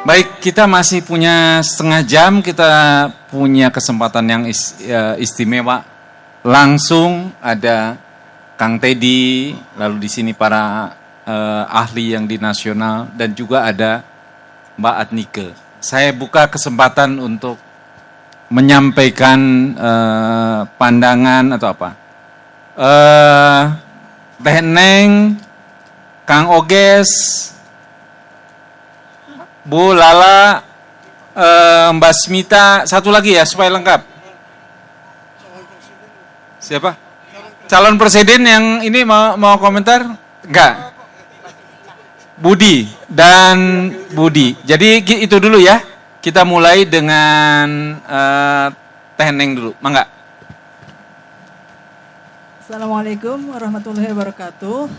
Baik, kita masih punya setengah jam, kita punya kesempatan yang istimewa. Langsung ada Kang Teddy, lalu di sini para ahli yang di nasional, dan juga ada Mbak Adnike. Saya buka kesempatan untuk menyampaikan pandangan atau apa. Teh Neng, Kang Oges, Bu Lala, Mbak Smita, satu lagi ya supaya lengkap. Siapa? Calon presiden yang ini mau komentar? Enggak. Budi dan Budi. Jadi itu dulu ya. Kita mulai dengan Teh Neng dulu. Mangga. Assalamualaikum warahmatullahi wabarakatuh.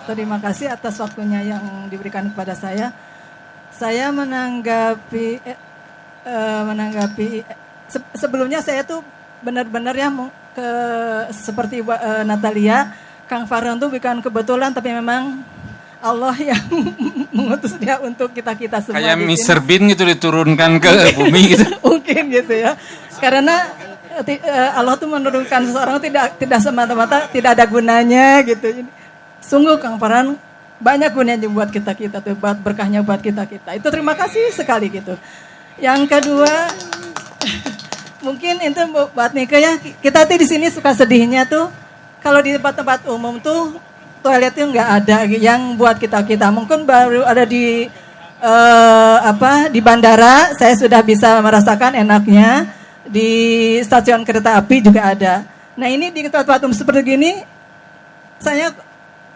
Terima kasih atas waktunya yang diberikan kepada saya. Saya menanggapi sebelumnya saya tuh benar-benar ya seperti Natalia, Kang Farhan tuh bukan kebetulan tapi memang Allah yang mengutus dia untuk kita semua. Kayak Mr. Bean gitu diturunkan ke bumi gitu. Mungkin gitu ya. Karena Allah tuh menurunkan seseorang tidak semata-mata tidak ada gunanya gitu. Sungguh Kang Farhan banyak gunanya buat kita tuh, buat berkahnya buat kita. Itu terima kasih sekali gitu. Yang kedua, mungkin itu buat Nike ya, kita tuh di sini suka sedihnya tuh kalau di tempat-tempat umum tuh toiletnya nggak ada yang buat kita. Mungkin baru ada di di bandara, saya sudah bisa merasakan enaknya. Di stasiun kereta api juga ada. Nah ini di tempat umum seperti gini, saya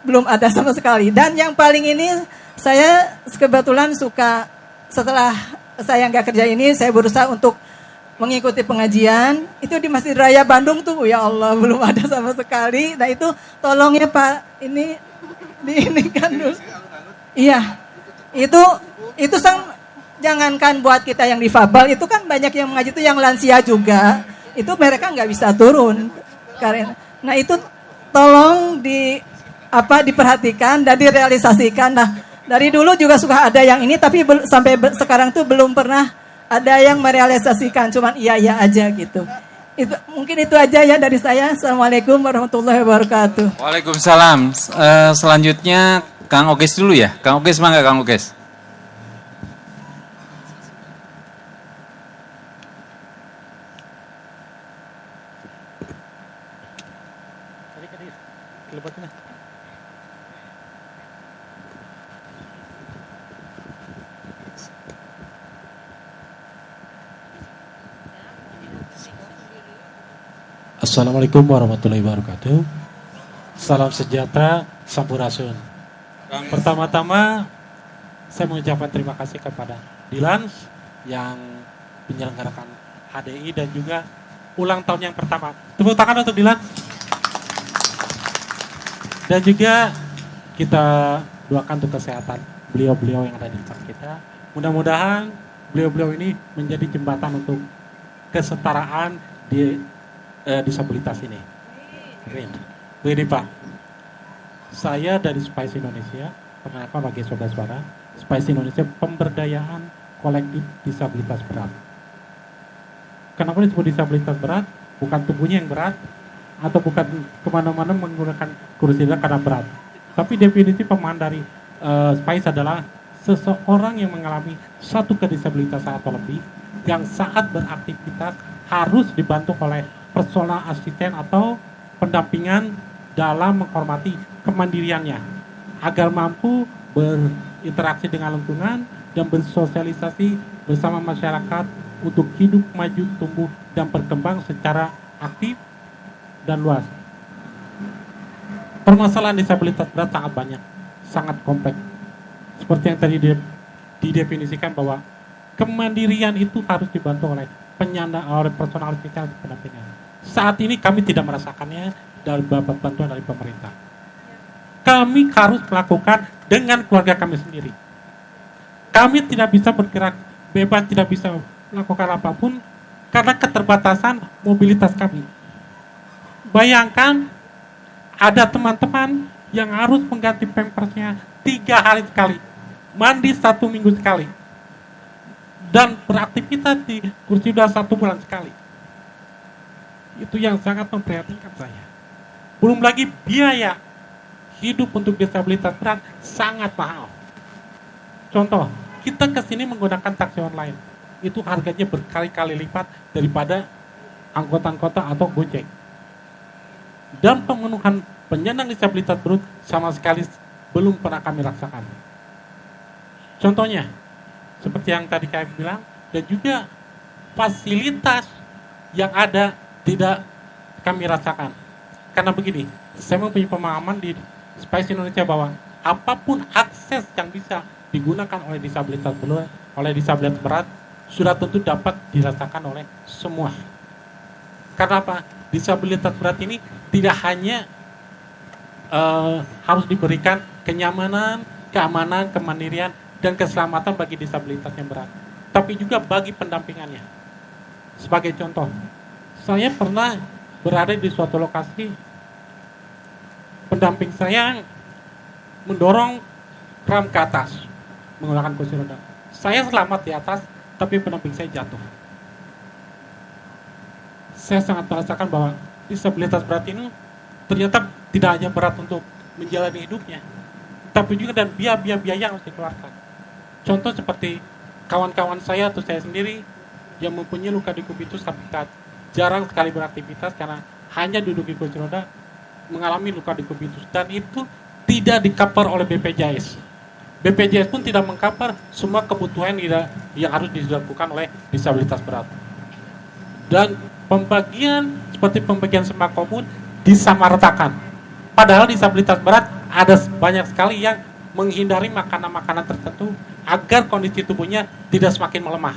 belum ada sama sekali. Dan yang paling ini saya kebetulan suka setelah saya nggak kerja ini, saya berusaha untuk mengikuti pengajian. Itu di Masjid Raya Bandung tuh, ya Allah belum ada sama sekali. Nah itu tolong ya Pak, ini kan dulu. Iya, itu jangankan buat kita yang difabel, itu kan banyak yang mengaji itu yang lansia juga. Itu mereka nggak bisa turun. Nah itu tolong diperhatikan dan direalisasikan. Nah, dari dulu juga suka ada yang ini, tapi sampai sekarang tuh belum pernah ada yang merealisasikan, cuman iya aja gitu. Mungkin itu aja ya dari saya. Assalamualaikum warahmatullahi wabarakatuh. Waalaikumsalam. Selanjutnya Kang Oges dulu ya. Kang Oges, mangga Kang Oges. Assalamualaikum warahmatullahi wabarakatuh. Salam sejahtera, sampurasun. Pertama-tama saya mengucapkan terima kasih kepada Dilan yang menyelenggarakan HDI dan juga ulang tahun yang pertama. Tepuk tangan untuk Dilan. Dan juga kita doakan untuk kesehatan beliau-beliau yang ada di depan kita. Mudah-mudahan beliau-beliau ini menjadi jembatan untuk kesetaraan di disabilitas ini. Begini Pak, saya dari Spice Indonesia, perkenalkan bagi saudara-saudara, Spice Indonesia pemberdayaan kolektif disabilitas berat. Kenapa disebut disabilitas berat? Bukan tubuhnya yang berat, atau bukan kemana-mana menggunakan kursi roda karena berat. Tapi definisi pemahaman dari Spice adalah seseorang yang mengalami satu kedisabilitas atau lebih, yang saat beraktivitas harus dibantu oleh personal asisten atau pendampingan dalam menghormati kemandiriannya agar mampu berinteraksi dengan lingkungan dan bersosialisasi bersama masyarakat untuk hidup maju, tumbuh, dan berkembang secara aktif dan luas. Permasalahan disabilitas berat sangat banyak, sangat kompleks. Seperti yang tadi didefinisikan bahwa kemandirian itu harus dibantu oleh oleh personal asisten atau pendampingan. Saat ini kami tidak merasakannya dari bantuan dari pemerintah. Kami harus melakukan dengan keluarga kami sendiri. Kami tidak bisa bergerak bebas, tidak bisa melakukan apapun karena keterbatasan mobilitas kami. Bayangkan ada teman-teman yang harus mengganti pampersnya 3 hari sekali, mandi 1 minggu sekali. dan beraktivitas di kursi roda 1 bulan sekali. Itu yang sangat memprihatinkan saya. Belum lagi biaya hidup untuk disabilitas berat sangat mahal. Contoh, kita kesini menggunakan taksi online. Itu harganya berkali-kali lipat daripada angkutan kota atau Gojek. Dan pemenuhan penyandang disabilitas berat sama sekali belum pernah kami rasakan. Contohnya, seperti yang tadi kami bilang, dan juga fasilitas yang ada tidak kami rasakan. Karena begini, saya mempunyai pemahaman di Spice Indonesia bahwa apapun akses yang bisa digunakan oleh disabilitas berat sudah tentu dapat dirasakan oleh semua. Karena apa? Disabilitas berat ini tidak hanya harus diberikan kenyamanan, keamanan, kemandirian, dan keselamatan bagi disabilitas yang berat, tapi juga bagi pendampingannya. Sebagai contoh, saya pernah berada di suatu lokasi, pendamping saya mendorong ram ke atas menggunakan kursi roda. Saya selamat di atas, tapi pendamping saya jatuh. Saya sangat merasakan bahwa disabilitas berat ini ternyata tidak hanya berat untuk menjalani hidupnya, tapi juga dan biaya yang harus dikeluarkan. Contoh seperti kawan-kawan saya atau saya sendiri yang mempunyai luka di kubitus tapi jarang sekali beraktivitas karena hanya duduk di kursi roda, mengalami luka di kubitus, dan itu tidak di-cover oleh BPJS. BPJS pun tidak meng-cover semua kebutuhan yang harus dilakukan oleh disabilitas berat. Dan pembagian seperti pembagian sembako pun disamaratakan. Padahal disabilitas berat ada banyak sekali yang menghindari makanan-makanan tertentu agar kondisi tubuhnya tidak semakin melemah.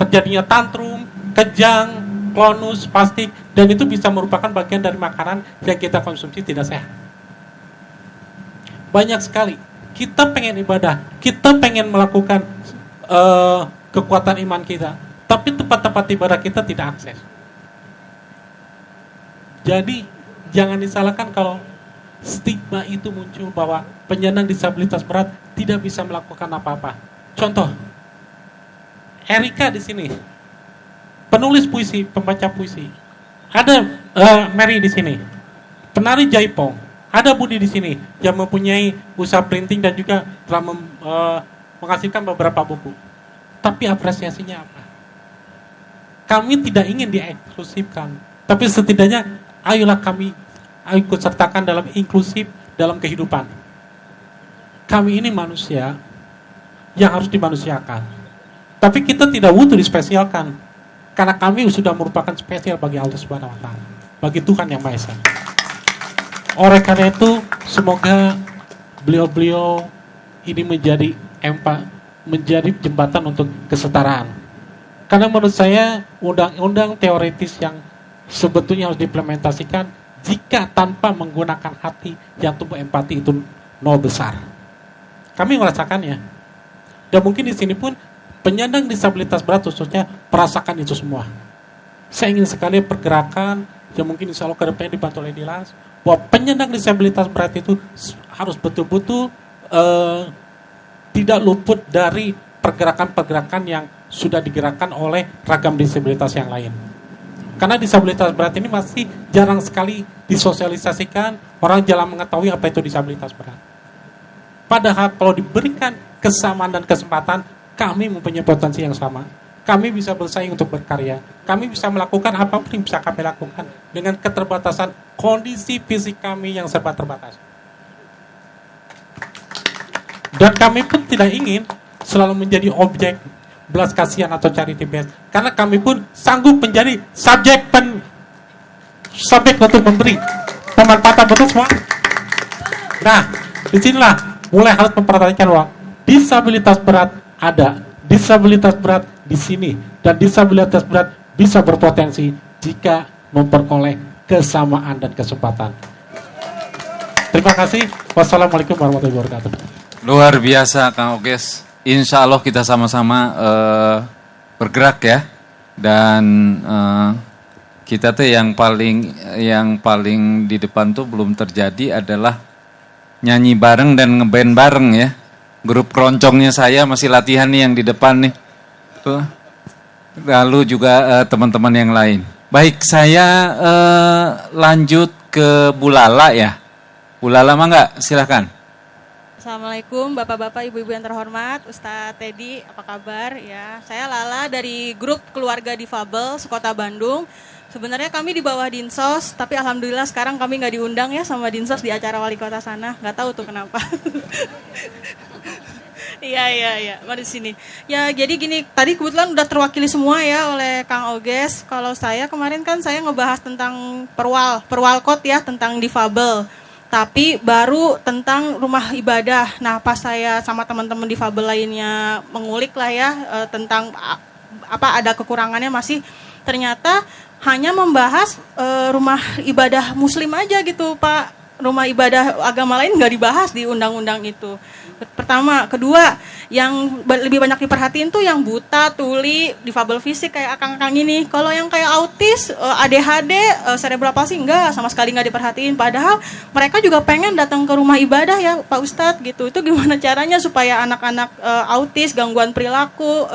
Terjadinya tantrum, kejang, klonus, spastik, dan itu bisa merupakan bagian dari makanan yang kita konsumsi tidak sehat. Banyak sekali. Kita pengen ibadah, kita pengen melakukan kekuatan iman kita, tapi tempat-tempat ibadah kita tidak akses. Jadi, jangan disalahkan kalau stigma itu muncul bahwa penyandang disabilitas berat tidak bisa melakukan apa-apa. Contoh, Erika di sini, penulis puisi, pembaca puisi. Ada Mary di sini, penari jaipong. Ada Budi di sini yang mempunyai usaha printing dan juga telah menghasilkan beberapa buku. Tapi apresiasinya apa? Kami tidak ingin dieksklusifkan, tapi setidaknya ayolah kami ikut sertakan dalam inklusif dalam kehidupan. Kami ini manusia yang harus dimanusiakan. Tapi kita tidak butuh dispesialkan. Karena kami sudah merupakan spesial bagi Allah Subhanahu wa Ta'ala, bagi Tuhan Yang Maha Esa. Oleh karena itu, semoga beliau-beliau ini menjadi jembatan untuk kesetaraan. Karena menurut saya undang-undang teoritis yang sebetulnya harus diimplementasikan jika tanpa menggunakan hati yang tumbuh empati itu nol besar. Kami merasakannya. Dan mungkin di sini pun penyandang disabilitas berat khususnya merasakan itu semua. Saya ingin sekali pergerakan yang mungkin insya Allah ke depannya dibantu oleh Dilas, bahwa penyandang disabilitas berat itu harus betul-betul tidak luput dari pergerakan-pergerakan yang sudah digerakkan oleh ragam disabilitas yang lain. Karena disabilitas berat ini masih jarang sekali disosialisasikan, orang jarang mengetahui apa itu disabilitas berat. Padahal kalau diberikan kesamaan dan kesempatan, kami mempunyai potensi yang sama. Kami bisa bersaing untuk berkarya. Kami bisa melakukan apapun yang bisa kami lakukan dengan keterbatasan kondisi fisik kami yang serba terbatas. Dan kami pun tidak ingin selalu menjadi objek belas kasihan atau charity base. Karena kami pun sanggup menjadi subjek untuk memberi pemanfaatan betul semua. Nah, disinilah mulai harus memperhatikan bahwa disabilitas berat ada. Disabilitas berat di sini, dan disabilitas berat bisa berpotensi jika memperoleh kesamaan dan kesempatan. Terima kasih. Wassalamualaikum warahmatullahi wabarakatuh. Luar biasa Kang Oges. Insya Allah kita sama-sama bergerak ya. Dan kita tuh yang paling di depan tuh belum terjadi adalah nyanyi bareng dan ngeband bareng ya. Grup keroncongnya saya masih latihan nih yang di depan nih. Lalu juga teman-teman yang lain. Baik, saya lanjut ke Bu Lala ya. Bu Lala mangga, silakan. Assalamualaikum Bapak-bapak, Ibu-ibu yang terhormat, Ustadz Teddy, apa kabar? Ya, saya Lala dari grup keluarga difabel sekota Bandung. Sebenarnya kami di bawah Dinsos, tapi alhamdulillah sekarang kami nggak diundang ya sama Dinsos di acara wali kota sana. Nggak tahu tuh kenapa. Iya, mari sini. Ya, jadi gini, tadi kebetulan udah terwakili semua ya oleh Kang Oges. Kalau saya kemarin kan saya ngebahas tentang perwalkot ya, tentang difabel. Tapi baru tentang rumah ibadah. Nah, pas saya sama teman-teman difabel lainnya mengulik lah ya tentang apa ada kekurangannya masih ternyata hanya membahas rumah ibadah muslim aja gitu Pak. Rumah ibadah agama lain nggak dibahas di undang-undang itu. Pertama, kedua, yang lebih banyak diperhatiin tuh yang buta, tuli, difabel fisik kayak akang-akang ini. Kalau yang kayak autis, ADHD, cerebral palsy enggak, sama sekali nggak diperhatiin. Padahal mereka juga pengen datang ke rumah ibadah ya Pak Ustadz gitu. Itu gimana caranya supaya anak-anak autis, gangguan perilaku,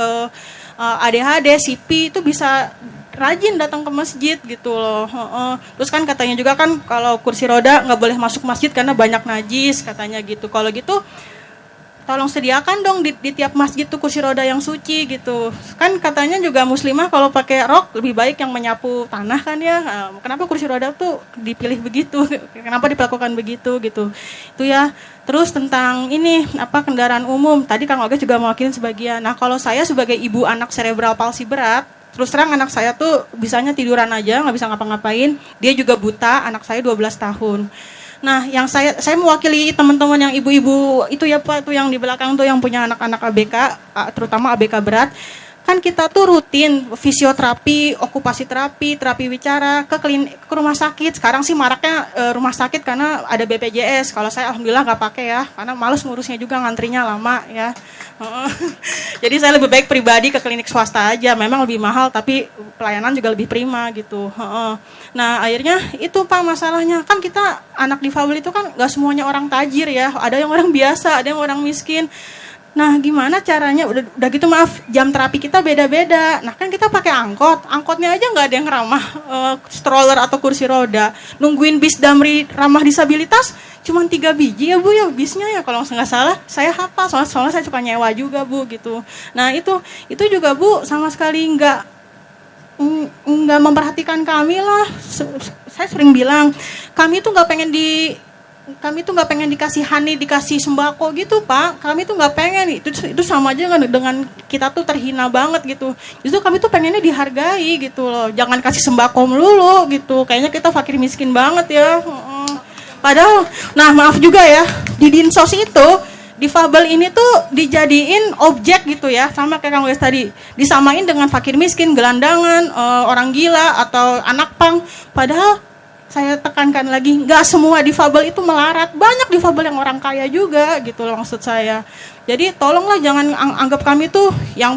ADHD, CP itu bisa rajin datang ke masjid gitu loh. Terus kan katanya juga kan kalau kursi roda nggak boleh masuk masjid karena banyak najis katanya gitu. Kalau gitu tolong sediakan dong di tiap masjid tuh kursi roda yang suci gitu. Kan katanya juga muslimah kalau pakai rok lebih baik yang menyapu tanah kan ya. Kenapa kursi roda tuh dipilih begitu? Kenapa diperlakukan begitu gitu? Itu ya. Terus tentang ini apa kendaraan umum. Tadi Kang Oges juga mewakilin sebagian. Nah, kalau saya sebagai ibu anak cerebral palsy berat, terus terang anak saya tuh bisanya tiduran aja, nggak bisa ngapa-ngapain. Dia juga buta, anak saya 12 tahun. Nah, yang saya mewakili teman-teman yang ibu-ibu itu ya Pak, tuh yang di belakang tuh yang punya anak-anak ABK, terutama ABK berat. Kan kita tuh rutin fisioterapi, okupasi terapi, terapi bicara ke rumah sakit. Sekarang sih maraknya rumah sakit karena ada BPJS. Kalau saya alhamdulillah nggak pakai ya, karena males ngurusnya juga, ngantrinya lama ya. Jadi saya lebih baik pribadi ke klinik swasta aja. Memang lebih mahal tapi pelayanan juga lebih prima gitu. Nah akhirnya itu Pak masalahnya. Kan kita anak difabel itu kan nggak semuanya orang tajir ya. Ada yang orang biasa, ada yang orang miskin. Nah gimana caranya, udah gitu maaf, jam terapi kita beda-beda. Nah kan kita pakai angkotnya aja nggak ada yang ramah stroller atau kursi roda. Nungguin bis Damri ramah disabilitas cuma 3 biji ya Bu ya bisnya ya, kalau nggak salah saya hafal, soalnya saya suka nyewa juga Bu gitu. Nah itu juga Bu sama sekali nggak memperhatikan kami lah. Saya sering bilang kami tuh nggak pengen dikasihani, dikasih sembako gitu Pak. Kami tuh nggak pengen, itu sama aja dengan kita tuh terhina banget gitu. Justru kami tuh pengennya dihargai gitu loh. Jangan kasih sembako melulu gitu. Kayaknya kita fakir miskin banget ya. Padahal, nah maaf juga ya, di Dinsos itu difabel ini tuh dijadiin objek gitu ya, sama kayak Kang Wes tadi, disamain dengan fakir miskin, gelandangan, orang gila atau anak pang. Padahal saya tekankan lagi, nggak semua difabel itu melarat. Banyak difabel yang orang kaya juga gitu loh maksud saya. Jadi tolonglah jangan anggap kami tuh yang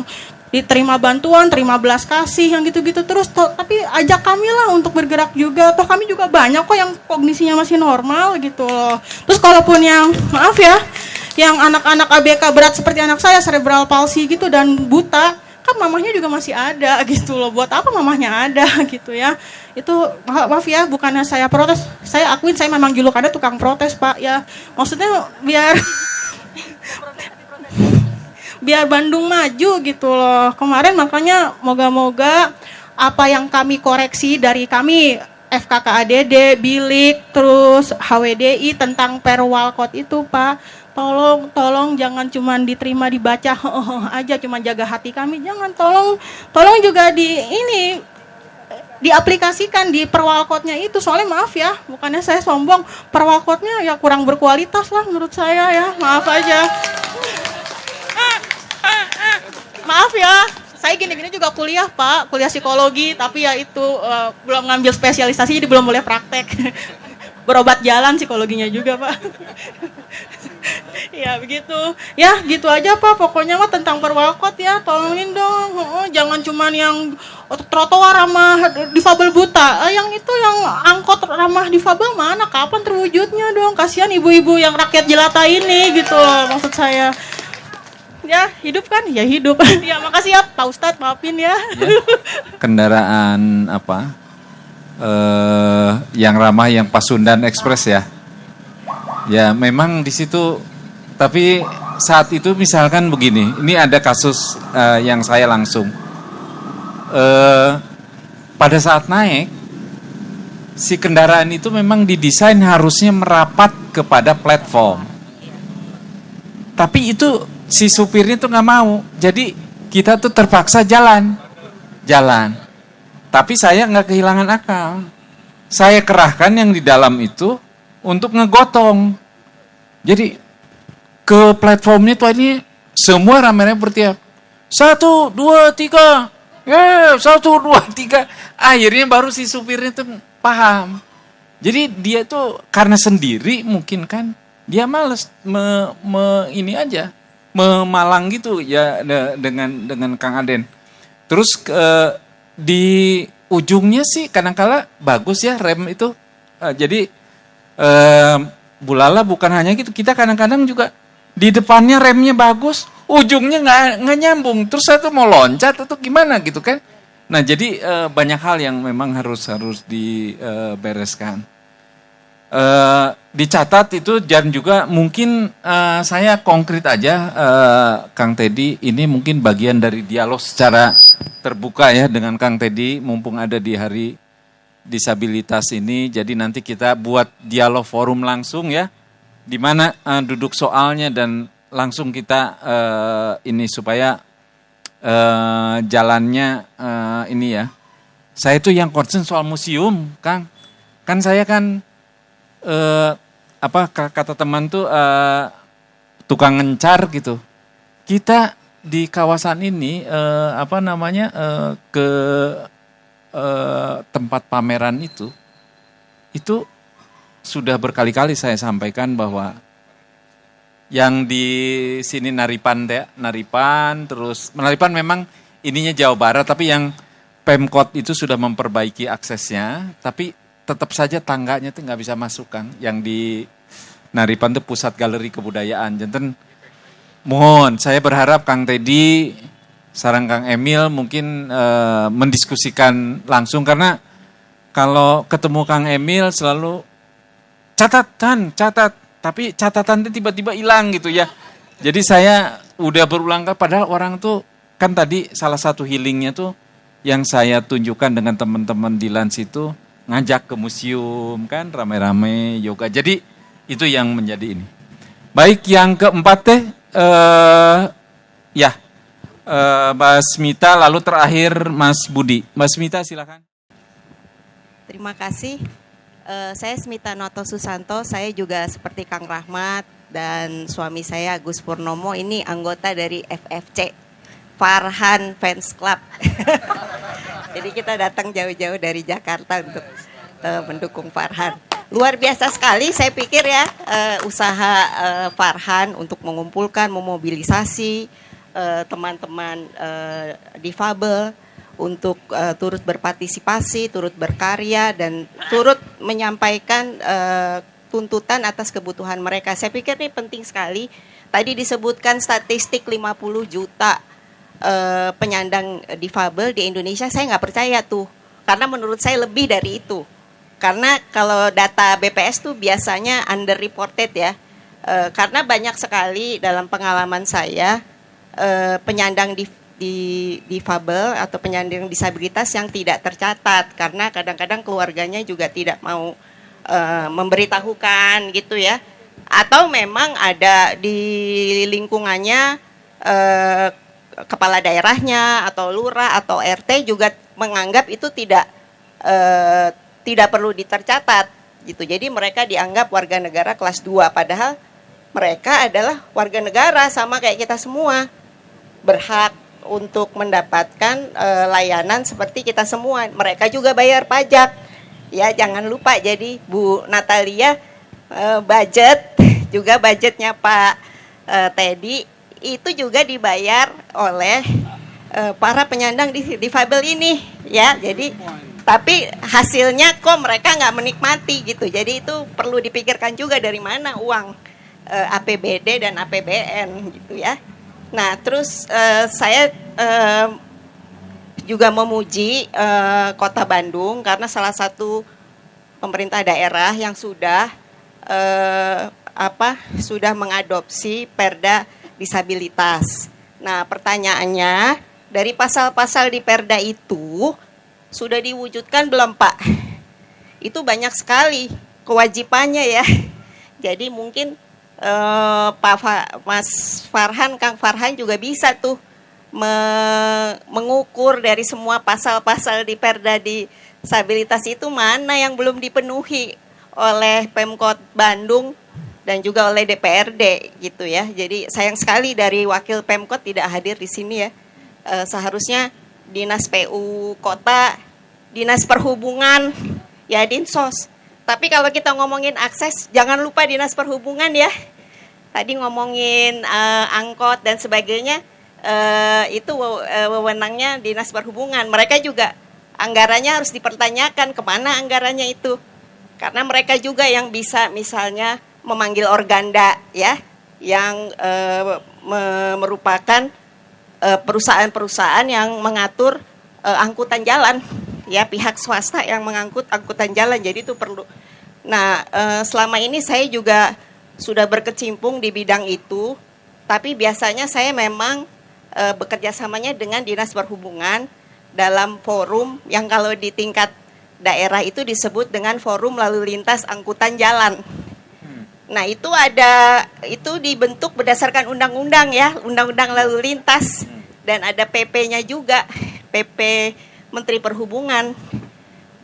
diterima bantuan, terima belas kasih, yang gitu-gitu terus. Tapi ajak kami lah untuk bergerak juga. Toh kami juga banyak kok yang kognisinya masih normal gitu loh. Terus kalaupun yang, maaf ya, yang anak-anak ABK berat seperti anak saya, cerebral palsy gitu dan buta, kan mamahnya juga masih ada gitu loh. Buat apa mamahnya ada gitu ya. Itu maaf ya, bukannya saya protes, saya akuin saya memang julukannya tukang protes Pak ya. Maksudnya biar Bandung maju gitu loh. Kemarin makanya moga-moga apa yang kami koreksi dari kami FKKADD, Bilik, terus HWDI tentang perwalkot itu Pak, tolong jangan cuma diterima dibaca aja, cuma jaga hati kami, jangan, tolong juga diaplikasikan di perwalkotnya itu. Soalnya maaf ya, bukannya saya sombong, perwalkotnya ya kurang berkualitas lah menurut saya ya, maaf aja. Maaf ya, saya gini-gini juga kuliah Pak, kuliah psikologi, tapi ya itu belum ngambil spesialisasi jadi belum boleh praktek. Berobat jalan psikologinya juga Pak. Ya begitu, ya gitu aja Pak, pokoknya mah tentang perwalkot ya, tolongin dong. Jangan cuman yang trotoar ramah difabel buta, yang itu yang angkot ramah difabel mana, kapan terwujudnya dong, kasihan ibu-ibu yang rakyat jelata ini gitu loh maksud saya. ya hidup kan, ya hidup. Ya makasih ya Pak Ustadz, maafin ya. Ya. Kendaraan apa? Yang ramah yang Pasundan Express ya. Ya memang di situ, tapi saat itu misalkan begini, ini ada kasus yang saya langsung pada saat naik, si kendaraan itu memang didesain harusnya merapat kepada platform. Tapi itu si supirnya tuh nggak mau, jadi kita tuh terpaksa jalan. Tapi saya nggak kehilangan akal. Saya kerahkan yang di dalam itu untuk ngegotong. Jadi ke platformnya tuh ini semua rame-rame bertiap. 1, 2, 3. 1, 2, 3. Akhirnya baru si supirnya tuh paham. Jadi dia tuh karena sendiri mungkin kan dia males ini aja memalang gitu ya dengan Kang Aden. Terus di ujungnya sih kadang-kala bagus ya rem itu. Jadi Bulala bukan hanya gitu, kita kadang-kadang juga di depannya remnya bagus, ujungnya nggak nyambung. Terus saya tuh mau loncat atau gimana gitu kan. Nah jadi banyak hal yang memang harus dibereskan. Dicatat itu dan juga mungkin saya konkret aja Kang Teddy, ini mungkin bagian dari dialog secara terbuka ya dengan Kang Teddy mumpung ada di hari disabilitas ini. Jadi nanti kita buat dialog forum langsung ya, di mana duduk soalnya dan langsung kita ini supaya jalannya ini ya. Saya tuh yang concern soal museum, Kang. Kan saya kan kata teman tuh tukang ngencar gitu. Kita di kawasan ini ke tempat pameran itu sudah berkali-kali saya sampaikan bahwa yang di sini Naripan memang ininya Jawa Barat, tapi yang Pemkot itu sudah memperbaiki aksesnya, tapi tetap saja tangganya tuh nggak bisa masuk, Kang. Yang di Naripan itu pusat galeri kebudayaan. Janten mohon, saya berharap Kang Teddy, sarang Kang Emil mungkin mendiskusikan langsung, karena kalau ketemu Kang Emil selalu catat, tapi catatan itu tiba-tiba hilang gitu ya. Jadi saya udah berulang kali, padahal orang tuh kan tadi salah satu healingnya tuh yang saya tunjukkan dengan teman-teman di Lans itu ngajak ke museum kan, rame-rame yoga. Jadi itu yang menjadi ini. Baik, yang keempat Mbak Smita, lalu terakhir Mas Budi. Mbak Smita silakan. Terima kasih. Saya Smita Noto Susanto, saya juga seperti Kang Rahmat dan suami saya Agus Purnomo ini anggota dari FFC, Farhan Fans Club. Jadi kita datang jauh-jauh dari Jakarta untuk mendukung Farhan. Luar biasa sekali saya pikir ya usaha Farhan untuk mengumpulkan, memobilisasi teman-teman difabel untuk turut berpartisipasi, turut berkarya, dan turut menyampaikan tuntutan atas kebutuhan mereka. Saya pikir ini penting sekali. Tadi disebutkan statistik 50 juta penyandang difabel di Indonesia. Saya nggak percaya tuh, karena menurut saya lebih dari itu. Karena kalau data BPS tuh biasanya underreported ya. Karena banyak sekali dalam pengalaman saya penyandang difabel atau penyandang disabilitas yang tidak tercatat, karena kadang-kadang keluarganya juga tidak mau memberitahukan gitu ya, atau memang ada di lingkungannya kepala daerahnya atau lurah atau RT juga menganggap itu tidak perlu ditercatat gitu. Jadi mereka dianggap warga negara kelas 2, padahal mereka adalah warga negara sama kayak kita semua, berhak untuk mendapatkan layanan seperti kita semua. Mereka juga bayar pajak. Ya, jangan lupa. Jadi Bu Natalia, budgetnya Pak Teddy itu juga dibayar oleh para penyandang difabel ini, ya. Jadi tapi hasilnya kok mereka nggak menikmati gitu. Jadi itu perlu dipikirkan juga dari mana uang APBD dan APBN gitu ya. Nah, terus saya juga memuji Kota Bandung karena salah satu pemerintah daerah yang sudah sudah mengadopsi Perda disabilitas. Nah, pertanyaannya, dari pasal-pasal di Perda itu sudah diwujudkan belum, Pak? Itu banyak sekali kewajibannya ya. Jadi mungkin Mas Farhan, Kang Farhan juga bisa tuh mengukur dari semua pasal-pasal di Perda disabilitas itu mana yang belum dipenuhi oleh Pemkot Bandung dan juga oleh DPRD gitu ya. Jadi sayang sekali dari wakil Pemkot tidak hadir di sini ya. Seharusnya Dinas PU Kota, Dinas Perhubungan, ya Dinsos. Tapi kalau kita ngomongin akses, jangan lupa Dinas Perhubungan ya. Tadi ngomongin angkot dan sebagainya, itu wewenangnya Dinas Perhubungan. Mereka juga anggarannya harus dipertanyakan kemana anggarannya itu. Karena mereka juga yang bisa misalnya memanggil organda ya, yang merupakan perusahaan-perusahaan yang mengatur angkutan jalan. Ya, pihak swasta yang mengangkut angkutan jalan, jadi itu perlu. Nah, selama ini saya juga sudah berkecimpung di bidang itu, tapi biasanya saya memang bekerja samanya dengan Dinas Perhubungan dalam forum yang kalau di tingkat daerah itu disebut dengan Forum Lalu Lintas Angkutan Jalan. Nah, itu dibentuk berdasarkan undang-undang ya, Undang-Undang Lalu Lintas, dan ada PP-nya juga, PP Menteri Perhubungan.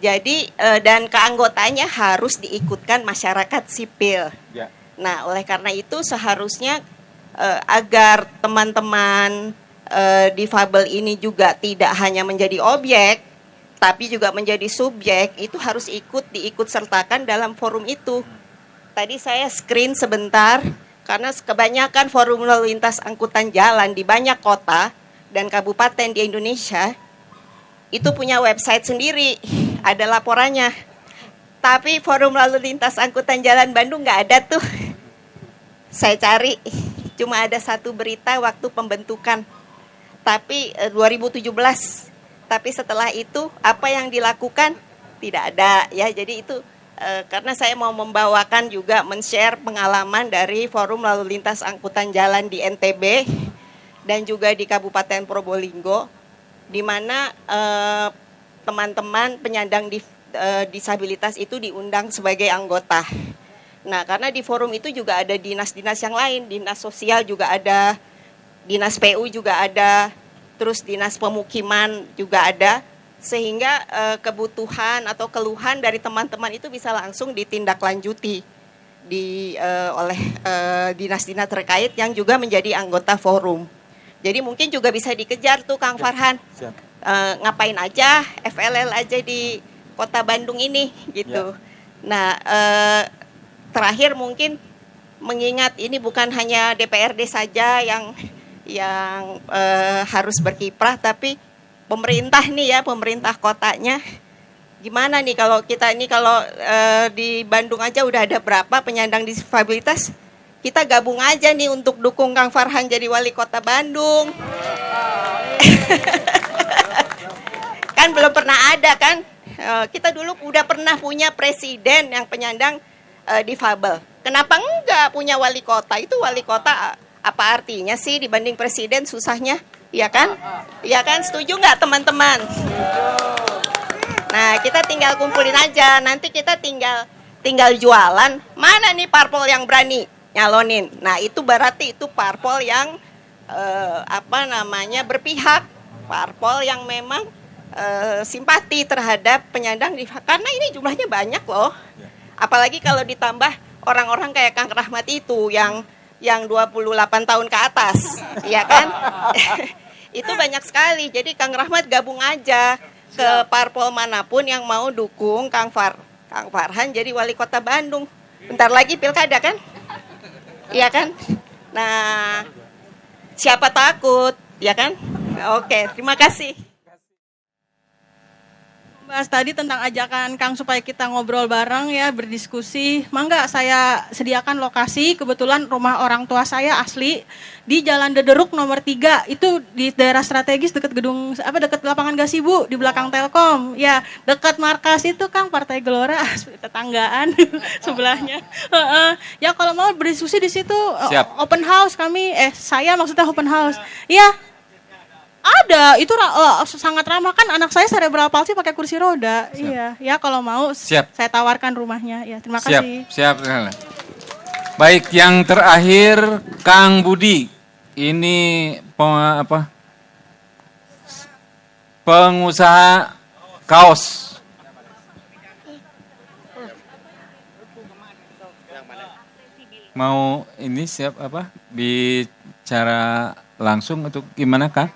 Jadi dan keanggotanya harus diikutkan masyarakat sipil. Ya. Nah, oleh karena itu seharusnya agar teman-teman difabel ini juga tidak hanya menjadi objek, tapi juga menjadi subjek, itu harus diikut sertakan dalam forum itu. Tadi saya screen sebentar karena kebanyakan forum lalu lintas angkutan jalan di banyak kota dan kabupaten di Indonesia itu punya website sendiri, ada laporannya. Tapi forum lalu lintas angkutan jalan Bandung nggak ada tuh. Saya cari, cuma ada satu berita waktu pembentukan. Tapi 2017. Tapi setelah itu apa yang dilakukan tidak ada ya. Jadi itu karena saya mau membawakan juga men-share pengalaman dari forum lalu lintas angkutan jalan di NTB dan juga di Kabupaten Probolinggo, di mana teman-teman penyandang disabilitas itu diundang sebagai anggota. Nah, karena di forum itu juga ada dinas-dinas yang lain, dinas sosial juga ada, dinas PU juga ada, terus dinas pemukiman juga ada, sehingga kebutuhan atau keluhan dari teman-teman itu bisa langsung ditindaklanjuti oleh dinas-dinas terkait yang juga menjadi anggota forum. Jadi mungkin juga bisa dikejar tuh Kang Farhan. Ngapain aja, FLL aja di Kota Bandung ini gitu. Nah, terakhir mungkin mengingat ini bukan hanya DPRD saja yang harus berkiprah, tapi pemerintah nih ya, pemerintah kotanya. Gimana nih kalau kita ini di Bandung aja udah ada berapa penyandang disabilitas? Kita gabung aja nih untuk dukung Kang Farhan jadi wali kota Bandung. Kan belum pernah ada kan? Kita dulu udah pernah punya presiden yang penyandang difabel. Kenapa enggak punya wali kota? Itu wali kota apa artinya sih dibanding presiden susahnya? Iya kan? Iya kan? Setuju nggak teman-teman? Nah, kita tinggal kumpulin aja. Nanti kita tinggal jualan. Mana nih parpol yang berani nyalonin? Nah, itu berarti itu parpol yang berpihak. Parpol yang memang simpati terhadap penyandang karena ini jumlahnya banyak loh. Apalagi kalau ditambah orang-orang kayak Kang Rahmat itu yang 28 tahun ke atas, ya kan? Itu banyak sekali. Jadi Kang Rahmat gabung aja ke parpol manapun yang mau dukung Kang Farhan jadi wali kota Bandung. Bentar lagi pilkada kan? Iya kan? Nah, siapa takut, ya kan? Oke, terima kasih. Bahas tadi tentang ajakan Kang supaya kita ngobrol bareng ya, berdiskusi. Mangga saya sediakan lokasi, kebetulan rumah orang tua saya asli di Jalan Dederuk nomor 3, itu di daerah strategis dekat gedung dekat lapangan Gasibu di belakang Telkom. Ya, dekat markas itu Kang Partai Gelora, tetanggaan sebelahnya. Ya kalau mau berdiskusi di situ. Siap. Open house kami, saya maksudnya open house. Iya. Ada, itu sangat ramah kan, anak saya cerebral palsy pakai kursi roda. Siap. Iya, ya kalau mau Siap. saya tawarkan rumahnya. Ya, terima Siap, kasih. siap. Baik, yang terakhir Kang Budi. Ini pengusaha kaos. Mau ini siap bicara langsung untuk gimana Kang?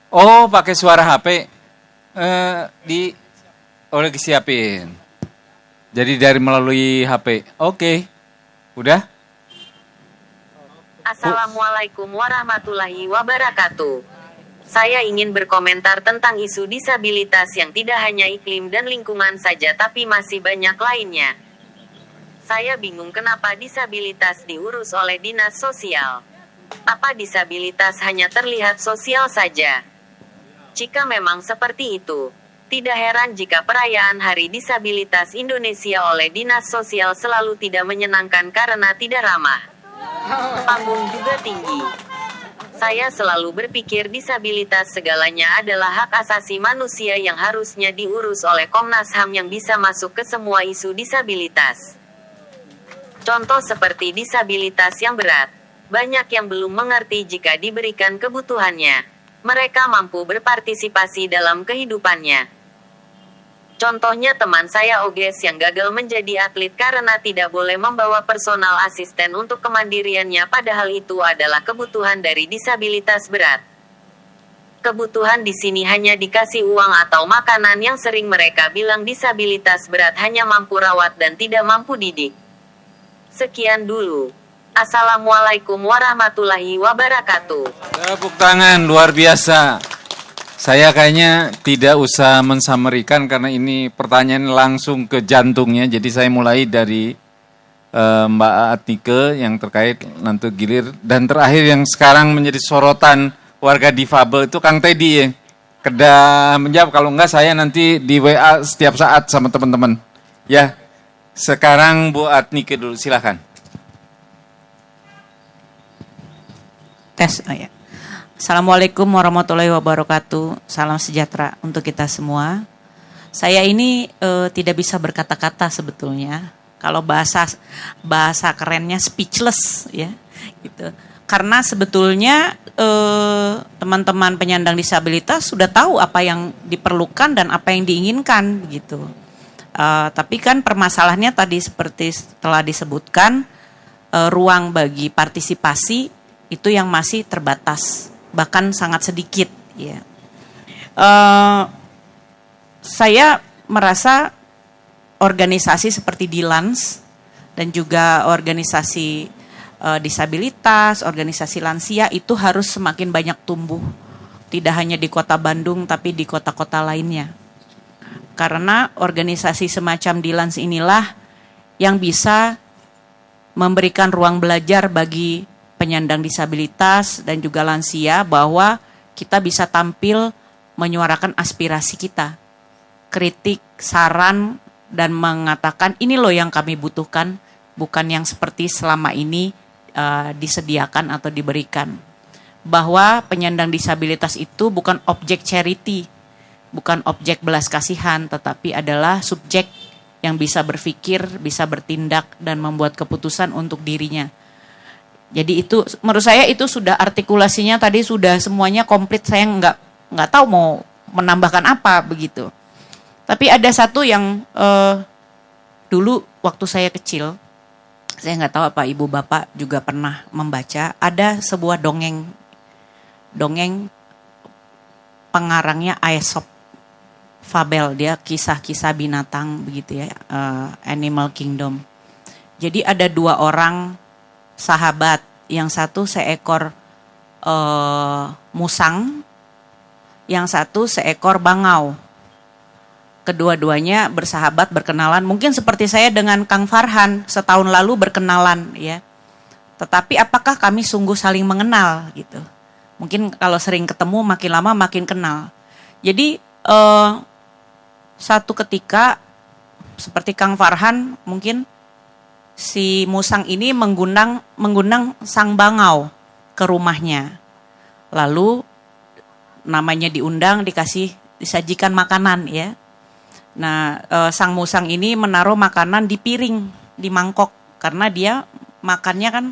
Oh, pakai suara HP. Oleh disiapin. Jadi dari melalui HP. Oke. Udah? Assalamualaikum warahmatullahi wabarakatuh. Saya ingin berkomentar tentang isu disabilitas yang tidak hanya iklim dan lingkungan saja tapi masih banyak lainnya. Saya bingung kenapa disabilitas diurus oleh dinas sosial. Apa disabilitas hanya terlihat sosial saja? Jika memang seperti itu, tidak heran jika perayaan Hari Disabilitas Indonesia oleh Dinas Sosial selalu tidak menyenangkan karena tidak ramah. Panggung juga tinggi. Saya selalu berpikir disabilitas segalanya adalah hak asasi manusia yang harusnya diurus oleh Komnas HAM yang bisa masuk ke semua isu disabilitas. Contoh seperti disabilitas yang berat. Banyak yang belum mengerti jika diberikan kebutuhannya, mereka mampu berpartisipasi dalam kehidupannya. Contohnya teman saya Oges yang gagal menjadi atlet karena tidak boleh membawa personal asisten untuk kemandiriannya, padahal itu adalah kebutuhan dari disabilitas berat. Kebutuhan di sini hanya dikasih uang atau makanan yang sering mereka bilang disabilitas berat hanya mampu rawat dan tidak mampu didik. Sekian dulu. Assalamualaikum warahmatullahi wabarakatuh. Tepuk tangan, luar biasa. Saya kayaknya tidak usah mensamerikan karena ini pertanyaan langsung ke jantungnya. Jadi saya mulai dari Mbak Atike yang terkait nanti gilir. Dan terakhir yang sekarang menjadi sorotan warga difabel itu Kang Teddy ya. Kedah menjawab, kalau enggak saya nanti di WA setiap saat sama teman-teman. Ya, sekarang Bu Atike dulu, silakan. Tes, ya. Assalamualaikum warahmatullahi wabarakatuh. Salam sejahtera untuk kita semua. Saya ini tidak bisa berkata-kata sebetulnya. Kalau bahasa kerennya speechless, ya, gitu. Karena sebetulnya teman-teman penyandang disabilitas sudah tahu apa yang diperlukan dan apa yang diinginkan, gitu. Tapi kan permasalahannya tadi seperti telah disebutkan, ruang bagi partisipasi itu yang masih terbatas, bahkan sangat sedikit, ya. Saya merasa organisasi seperti Dilans dan juga organisasi disabilitas, organisasi lansia itu harus semakin banyak tumbuh, tidak hanya di Kota Bandung tapi di kota-kota lainnya. Karena organisasi semacam Dilans inilah yang bisa memberikan ruang belajar bagi penyandang disabilitas dan juga lansia bahwa kita bisa tampil menyuarakan aspirasi kita, kritik, saran, dan mengatakan ini loh yang kami butuhkan, bukan yang seperti selama ini disediakan atau diberikan. Bahwa penyandang disabilitas itu bukan objek charity, bukan objek belas kasihan, tetapi adalah subjek yang bisa berpikir, bisa bertindak, dan membuat keputusan untuk dirinya. Jadi itu menurut saya itu sudah artikulasinya tadi sudah semuanya komplit, saya nggak tahu mau menambahkan apa begitu. Tapi ada satu yang dulu waktu saya kecil, saya nggak tahu apa ibu bapak juga pernah membaca, ada sebuah dongeng pengarangnya Aesop Fabel, dia kisah-kisah binatang begitu ya, Animal Kingdom. Jadi ada dua orang sahabat, yang satu seekor musang, yang satu seekor bangau. kedua-duanya bersahabat, berkenalan. Mungkin seperti saya dengan Kang Farhan setahun lalu berkenalan ya. Tetapi apakah kami sungguh saling mengenal gitu? Mungkin kalau sering ketemu makin lama makin kenal. Jadi satu ketika seperti Kang Farhan mungkin si Musang ini mengundang sang bangau ke rumahnya. Lalu namanya diundang, disajikan makanan ya. Nah, sang musang ini menaruh makanan di piring, di mangkok, karena dia makannya kan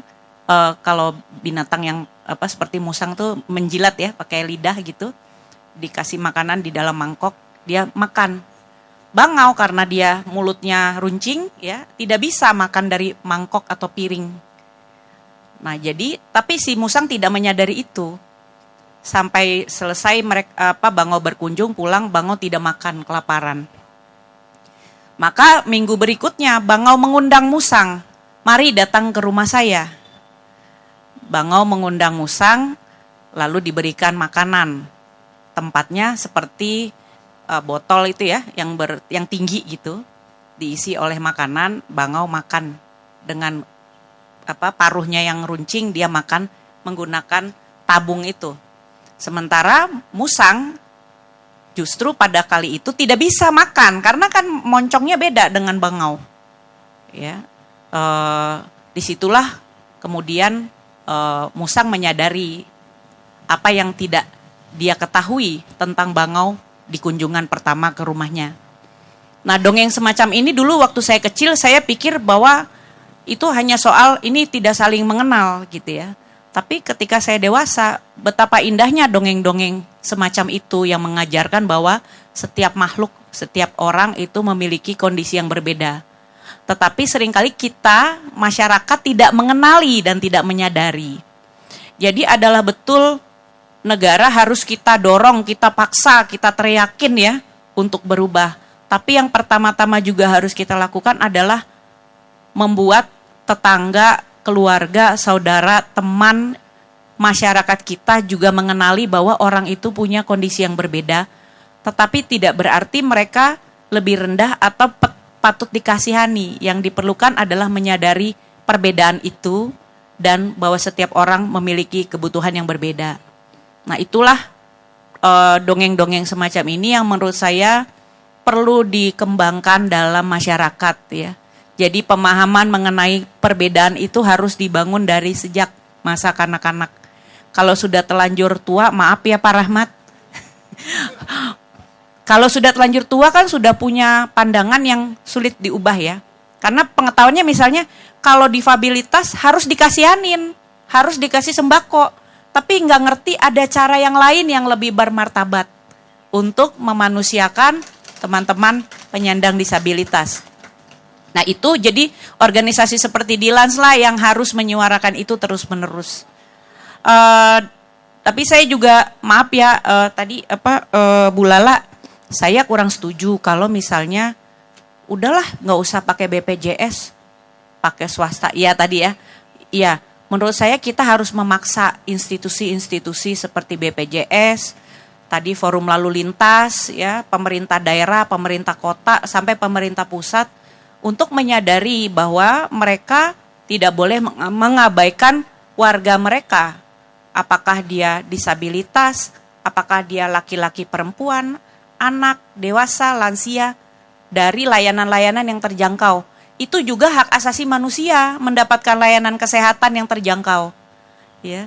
kalau binatang yang seperti musang tuh menjilat ya, pakai lidah gitu, dikasih makanan di dalam mangkok, dia makan. Bangau karena dia mulutnya runcing ya, tidak bisa makan dari mangkok atau piring. Nah, jadi tapi si musang tidak menyadari itu. Sampai selesai bangau berkunjung pulang, bangau tidak makan, kelaparan. Maka minggu berikutnya bangau mengundang musang, mari datang ke rumah saya. Bangau mengundang musang, lalu diberikan makanan. Tempatnya seperti botol itu ya, yang tinggi gitu, diisi oleh makanan. Bangau makan dengan paruhnya yang runcing, dia makan menggunakan tabung itu. Sementara musang justru pada kali itu tidak bisa makan karena kan moncongnya beda dengan bangau. Ya, disitulah kemudian musang menyadari apa yang tidak dia ketahui tentang bangau di kunjungan pertama ke rumahnya. Nah, dongeng semacam ini dulu waktu saya kecil saya pikir bahwa itu hanya soal ini tidak saling mengenal gitu ya. Tapi ketika saya dewasa, betapa indahnya dongeng-dongeng semacam itu yang mengajarkan bahwa setiap makhluk, setiap orang itu memiliki kondisi yang berbeda. Tetapi seringkali kita, masyarakat tidak mengenali dan tidak menyadari. Jadi adalah betul negara harus kita dorong, kita paksa, kita teriakin ya untuk berubah. Tapi yang pertama-tama juga harus kita lakukan adalah membuat tetangga, keluarga, saudara, teman, masyarakat kita juga mengenali bahwa orang itu punya kondisi yang berbeda, tetapi tidak berarti mereka lebih rendah atau patut dikasihani. Yang diperlukan adalah menyadari perbedaan itu dan bahwa setiap orang memiliki kebutuhan yang berbeda. Nah, itulah dongeng-dongeng semacam ini yang menurut saya perlu dikembangkan dalam masyarakat ya. Jadi pemahaman mengenai perbedaan itu harus dibangun dari sejak masa kanak-kanak. Kalau sudah terlanjur tua, maaf ya Pak Rahmat. Kalau sudah terlanjur tua kan sudah punya pandangan yang sulit diubah ya. Karena pengetahuannya misalnya kalau difabilitas harus dikasihanin, harus dikasih sembako. Tapi nggak ngerti ada cara yang lain yang lebih bermartabat untuk memanusiakan teman-teman penyandang disabilitas. Nah itu jadi organisasi seperti Dilans lah yang harus menyuarakan itu terus-menerus. Tapi saya juga maaf ya tadi Bu Lala, saya kurang setuju kalau misalnya udahlah nggak usah pakai BPJS, pakai swasta. Iya tadi ya, iya. Menurut saya kita harus memaksa institusi-institusi seperti BPJS, tadi forum lalu lintas, ya, pemerintah daerah, pemerintah kota, sampai pemerintah pusat untuk menyadari bahwa mereka tidak boleh mengabaikan warga mereka. Apakah dia disabilitas, apakah dia laki-laki perempuan, anak, dewasa, lansia, dari layanan-layanan yang terjangkau. Itu juga hak asasi manusia mendapatkan layanan kesehatan yang terjangkau. Ya.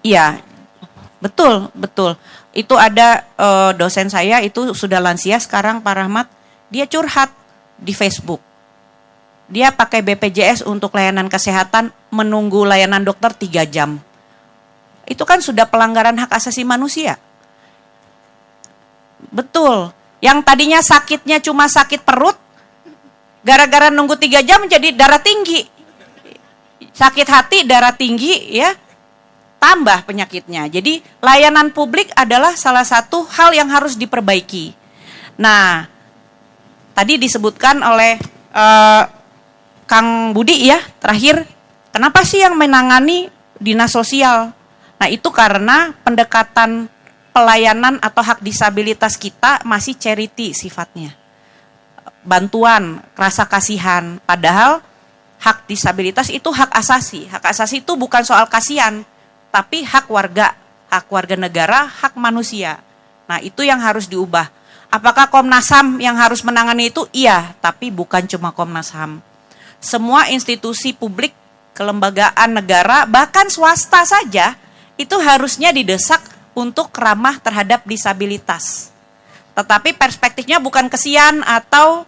Iya, betul. Itu ada dosen saya itu sudah lansia sekarang Pak Rahmat, dia curhat di Facebook. Dia pakai BPJS untuk layanan kesehatan, menunggu layanan dokter 3 jam. Itu kan sudah pelanggaran hak asasi manusia. Betul. Yang tadinya sakitnya cuma sakit perut, gara-gara nunggu 3 jam jadi darah tinggi. Sakit hati, darah tinggi, ya, tambah penyakitnya. Jadi layanan publik adalah salah satu hal yang harus diperbaiki. Nah, tadi disebutkan oleh Kang Budi ya, terakhir, kenapa sih yang menangani dinas sosial? Nah, itu karena pendekatan pelayanan atau hak disabilitas kita masih charity sifatnya. Bantuan, rasa kasihan. Padahal hak disabilitas itu hak asasi. Hak asasi itu bukan soal kasihan, tapi hak warga negara, hak manusia. Nah, itu yang harus diubah. Apakah Komnas HAM yang harus menangani itu? Iya, tapi bukan cuma Komnas HAM. Semua institusi publik, kelembagaan negara, bahkan swasta saja, itu harusnya didesak untuk ramah terhadap disabilitas. Tetapi perspektifnya bukan kesian atau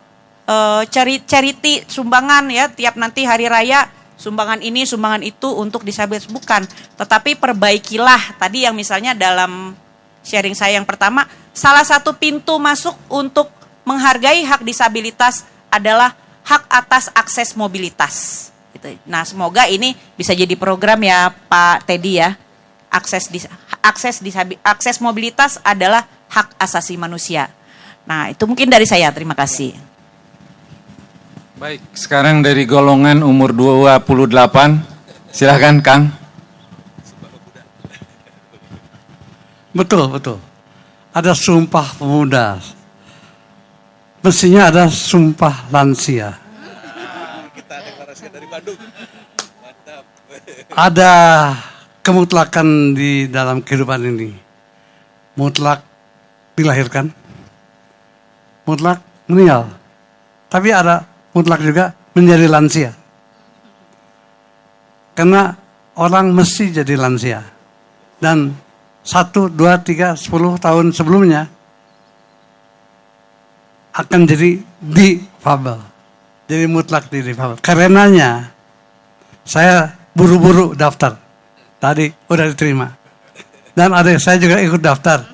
charity, sumbangan ya, tiap nanti hari raya, sumbangan ini, sumbangan itu untuk disabilitas. Bukan, tetapi perbaikilah. Tadi yang misalnya dalam sharing saya yang pertama, salah satu pintu masuk untuk menghargai hak disabilitas adalah hak atas akses mobilitas. Gitu. Nah, semoga ini bisa jadi program ya Pak Teddy ya. Akses mobilitas adalah hak asasi manusia. Nah, itu mungkin dari saya. Terima kasih. Baik, sekarang dari golongan umur 28, silakan Kang. Betul. Ada sumpah pemuda. Mestinya ada sumpah lansia. Kita deklarasikan dari Bandung. Mantap. Ada kemutlakan di dalam kehidupan ini. Mutlak dilahirkan. Mutlak meninggal. Tapi ada mutlak juga menjadi lansia. Karena orang mesti jadi lansia. Dan 1, 2, 3, 10 tahun sebelumnya akan jadi difabel. Jadi mutlak di difabel. Karenanya saya buru-buru daftar. Tadi udah diterima. Dan adik saya juga ikut daftar.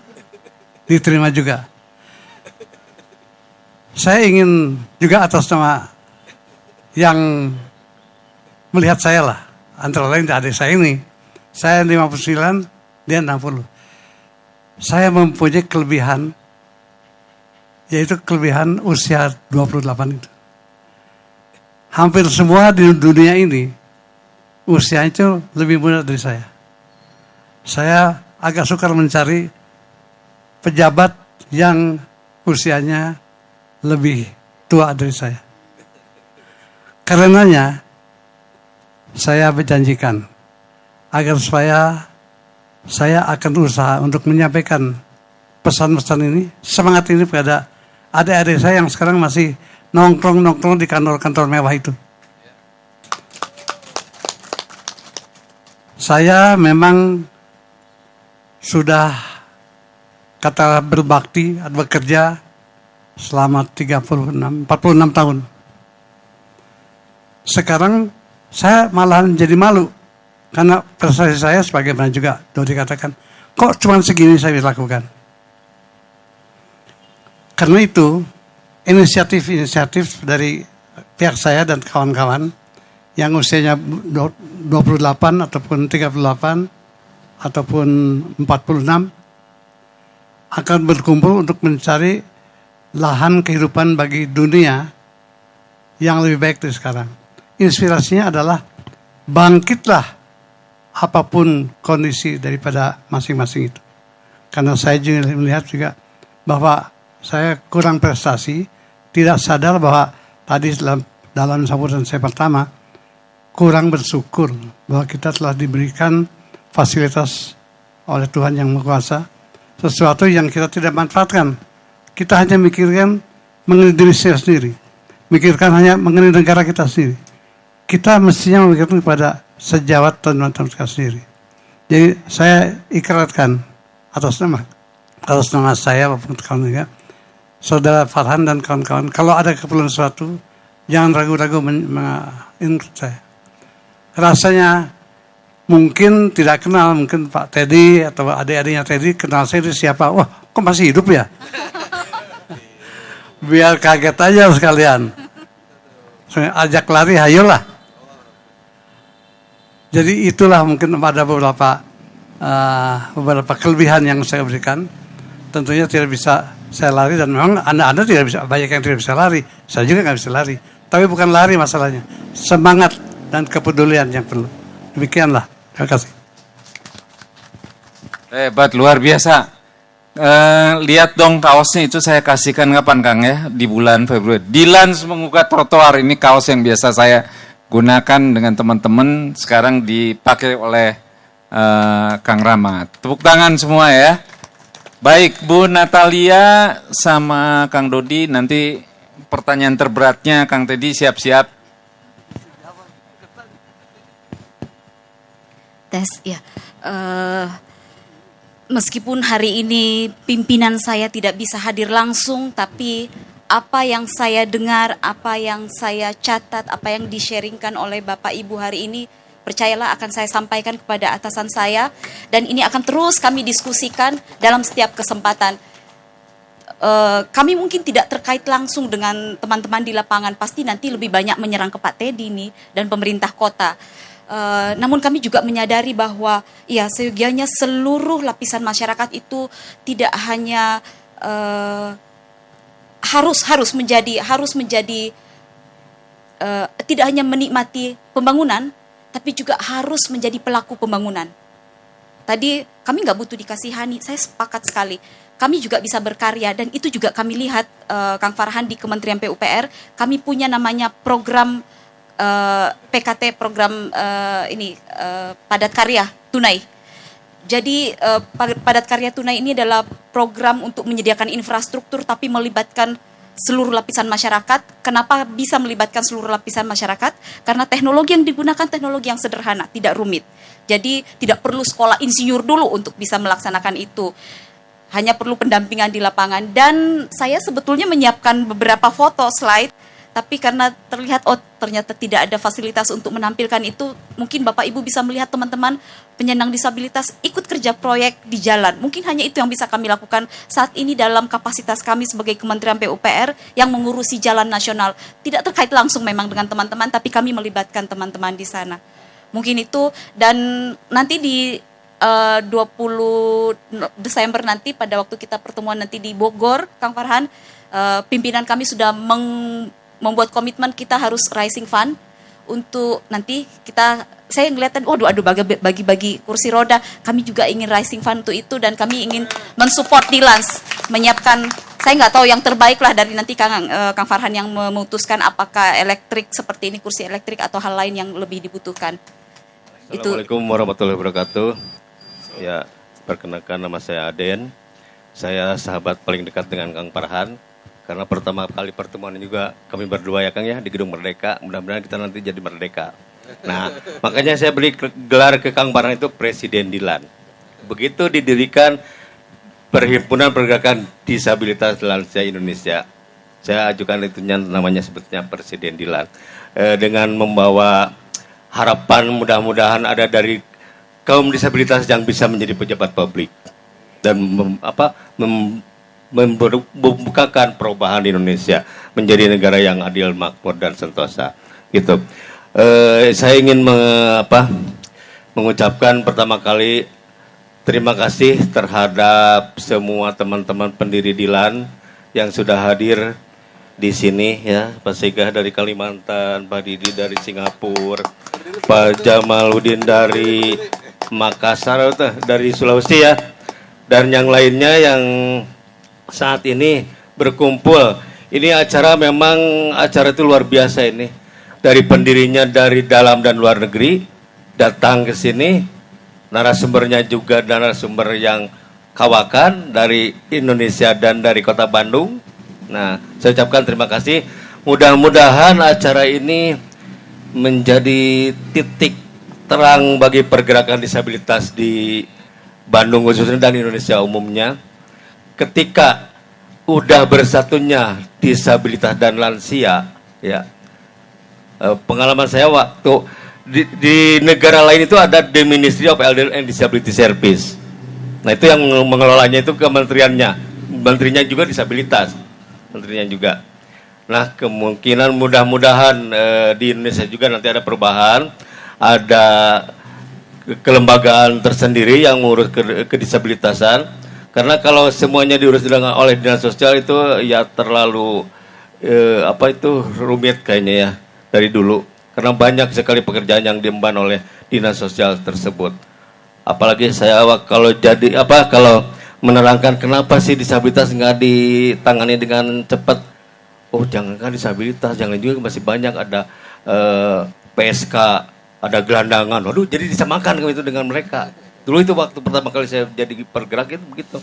Diterima juga. Saya ingin juga atas nama yang melihat saya lah. Antara lain adik saya ini. Saya 59, dia 60. Saya mempunyai kelebihan, yaitu kelebihan usia 28 itu. Hampir semua di dunia ini, usianya itu lebih muda dari saya. Saya agak sukar mencari pejabat yang usianya lebih tua dari saya. Karenanya, saya berjanjikan agar saya akan berusaha untuk menyampaikan pesan-pesan ini, semangat ini kepada adik-adik saya yang sekarang masih nongkrong-nongkrong di kantor-kantor mewah itu. Saya memang sudah kata berbakti, bekerja selama 46 tahun. Sekarang saya malahan jadi malu. Karena prestasi saya sebagaimana juga Dodi katakan, kok cuma segini saya bisa lakukan. Karena itu, inisiatif dari pihak saya dan kawan-kawan yang usianya 28 ataupun 38 ataupun 46 akan berkumpul untuk mencari lahan kehidupan bagi dunia yang lebih baik dari sekarang. Inspirasinya adalah bangkitlah apapun kondisi daripada masing-masing itu. Karena saya juga melihat juga bahwa saya kurang prestasi, tidak sadar bahwa tadi dalam sambutan saya pertama, kurang bersyukur bahwa kita telah diberikan fasilitas oleh Tuhan yang Maha Kuasa, sesuatu yang kita tidak manfaatkan. Kita hanya mikirkan mengenai diri saya sendiri, mikirkan hanya mengenai negara kita sendiri. Kita mestinya memikirkan kepada sejawat teman-teman kita sendiri. Jadi saya ikrarkan atas nama saya maupun kawan-kawan, Saudara Farhan dan kawan-kawan, kalau ada keperluan sesuatu, jangan ragu-ragu mengingat saya. Rasanya mungkin tidak kenal, mungkin Pak Teddy atau adik-adiknya Teddy kenal saya itu siapa. Wah, kok masih hidup ya? Biar kaget aja sekalian. Saya ajak lari, hayolah. Jadi itulah mungkin ada beberapa kelebihan yang saya berikan. Tentunya tidak bisa saya lari, dan memang Anda tidak bisa, banyak yang tidak bisa lari. Saya juga nggak bisa lari. Tapi bukan lari masalahnya, semangat dan kepedulian yang perlu. Demikianlah. Terima kasih. Hebat, luar biasa. Lihat dong kaosnya itu saya kasihkan kapan Kang ya? Di bulan Februari. Dilans mengugat trotoar, ini kaos yang biasa saya gunakan dengan teman-teman, sekarang dipakai oleh Kang Rama. Tepuk tangan semua ya. Baik, Bu Natalia sama Kang Dodi, nanti pertanyaan terberatnya Kang Teddy siap-siap. Tes, ya. Meskipun hari ini pimpinan saya tidak bisa hadir langsung, tapi apa yang saya dengar, apa yang saya catat, apa yang di-sharingkan oleh Bapak Ibu hari ini, percayalah akan saya sampaikan kepada atasan saya, dan ini akan terus kami diskusikan dalam setiap kesempatan. Kami mungkin tidak terkait langsung dengan teman-teman di lapangan, pasti nanti lebih banyak menyerang ke Pak Teddy nih dan pemerintah kota. Namun kami juga menyadari bahwa ya seyogianya seluruh lapisan masyarakat itu tidak hanya harus menjadi tidak hanya menikmati pembangunan, tapi juga harus menjadi pelaku pembangunan. Tadi kami nggak butuh dikasihani, saya sepakat sekali. Kami juga bisa berkarya, dan itu juga kami lihat Kang Farhan di Kementerian PUPR, kami punya namanya program PKT, program padat karya tunai. Jadi padat karya tunai ini adalah program untuk menyediakan infrastruktur tapi melibatkan seluruh lapisan masyarakat. Kenapa bisa melibatkan seluruh lapisan masyarakat? Karena teknologi yang digunakan teknologi yang sederhana, tidak rumit. Jadi tidak perlu sekolah insinyur dulu untuk bisa melaksanakan itu. Hanya perlu pendampingan di lapangan. Dan saya sebetulnya menyiapkan beberapa foto slide, tapi karena terlihat ternyata tidak ada fasilitas untuk menampilkan itu, mungkin Bapak Ibu bisa melihat teman-teman penyandang disabilitas ikut kerja proyek di jalan. Mungkin hanya itu yang bisa kami lakukan saat ini dalam kapasitas kami sebagai Kementerian PUPR yang mengurusi jalan nasional. Tidak terkait langsung memang dengan teman-teman, tapi kami melibatkan teman-teman di sana. Mungkin itu, dan nanti di 20 Desember nanti pada waktu kita pertemuan nanti di Bogor, Kang Farhan, pimpinan kami sudah membuat komitmen kita harus rising fund untuk nanti saya ngeliatin, bagi-bagi kursi roda, kami juga ingin rising fund untuk itu, dan kami ingin mensupport Dilans, menyiapkan, saya nggak tahu yang terbaik lah dari nanti Kang Farhan yang memutuskan apakah elektrik seperti ini, kursi elektrik atau hal lain yang lebih dibutuhkan. Assalamualaikum warahmatullahi wabarakatuh. Ya, perkenalkan nama saya Aden, saya sahabat paling dekat dengan Kang Farhan. Karena pertama kali pertemuan juga kami berdua ya Kang ya di Gedung Merdeka, mudah-mudahan kita nanti jadi merdeka. Nah, makanya saya beri gelar ke Kang Farhan itu Presiden Dilan. Begitu didirikan Perhimpunan Pergerakan Disabilitas Lansia Indonesia, saya ajukan itu namanya sebetulnya Presiden Dilan. Dengan membawa harapan mudah-mudahan ada dari kaum disabilitas yang bisa menjadi pejabat publik dan membukakan perubahan di Indonesia menjadi negara yang adil, makmur, dan sentosa. Gitu. Saya ingin mengucapkan pertama kali terima kasih terhadap semua teman-teman pendiri Dilan yang sudah hadir di sini ya, Pak Segah dari Kalimantan, Pak Didi dari Singapura, Pak Jamaludin dari Makassar, dari Sulawesi ya, dan yang lainnya yang saat ini berkumpul. Ini acara memang acara itu luar biasa ini. Dari pendirinya dari dalam dan luar negeri datang ke sini. Narasumbernya juga narasumber yang kawakan dari Indonesia dan dari Kota Bandung. Nah, saya ucapkan terima kasih. Mudah-mudahan acara ini menjadi titik terang bagi pergerakan disabilitas di Bandung khususnya dan Indonesia umumnya. Ketika udah bersatunya disabilitas dan lansia, ya, pengalaman saya waktu di negara lain itu ada the Ministry of Elder and Disability Service. Nah itu yang mengelolanya itu kementeriannya, menterinya juga disabilitas, menterinya juga. Nah kemungkinan mudah-mudahan di Indonesia juga nanti ada perubahan, ada kelembagaan tersendiri yang mengurus kedisabilitasan. Karena kalau semuanya diurus oleh dinas sosial itu ya terlalu rumit kayaknya ya dari dulu. Karena banyak sekali pekerjaan yang diemban oleh dinas sosial tersebut. Apalagi saya kalau menerangkan kenapa sih disabilitas nggak ditangani dengan cepat. Oh, jangankan disabilitas, jangan juga masih banyak ada PSK, ada gelandangan. Waduh, jadi disamakan itu dengan mereka. Dulu itu waktu pertama kali saya jadi pergerak itu begitu.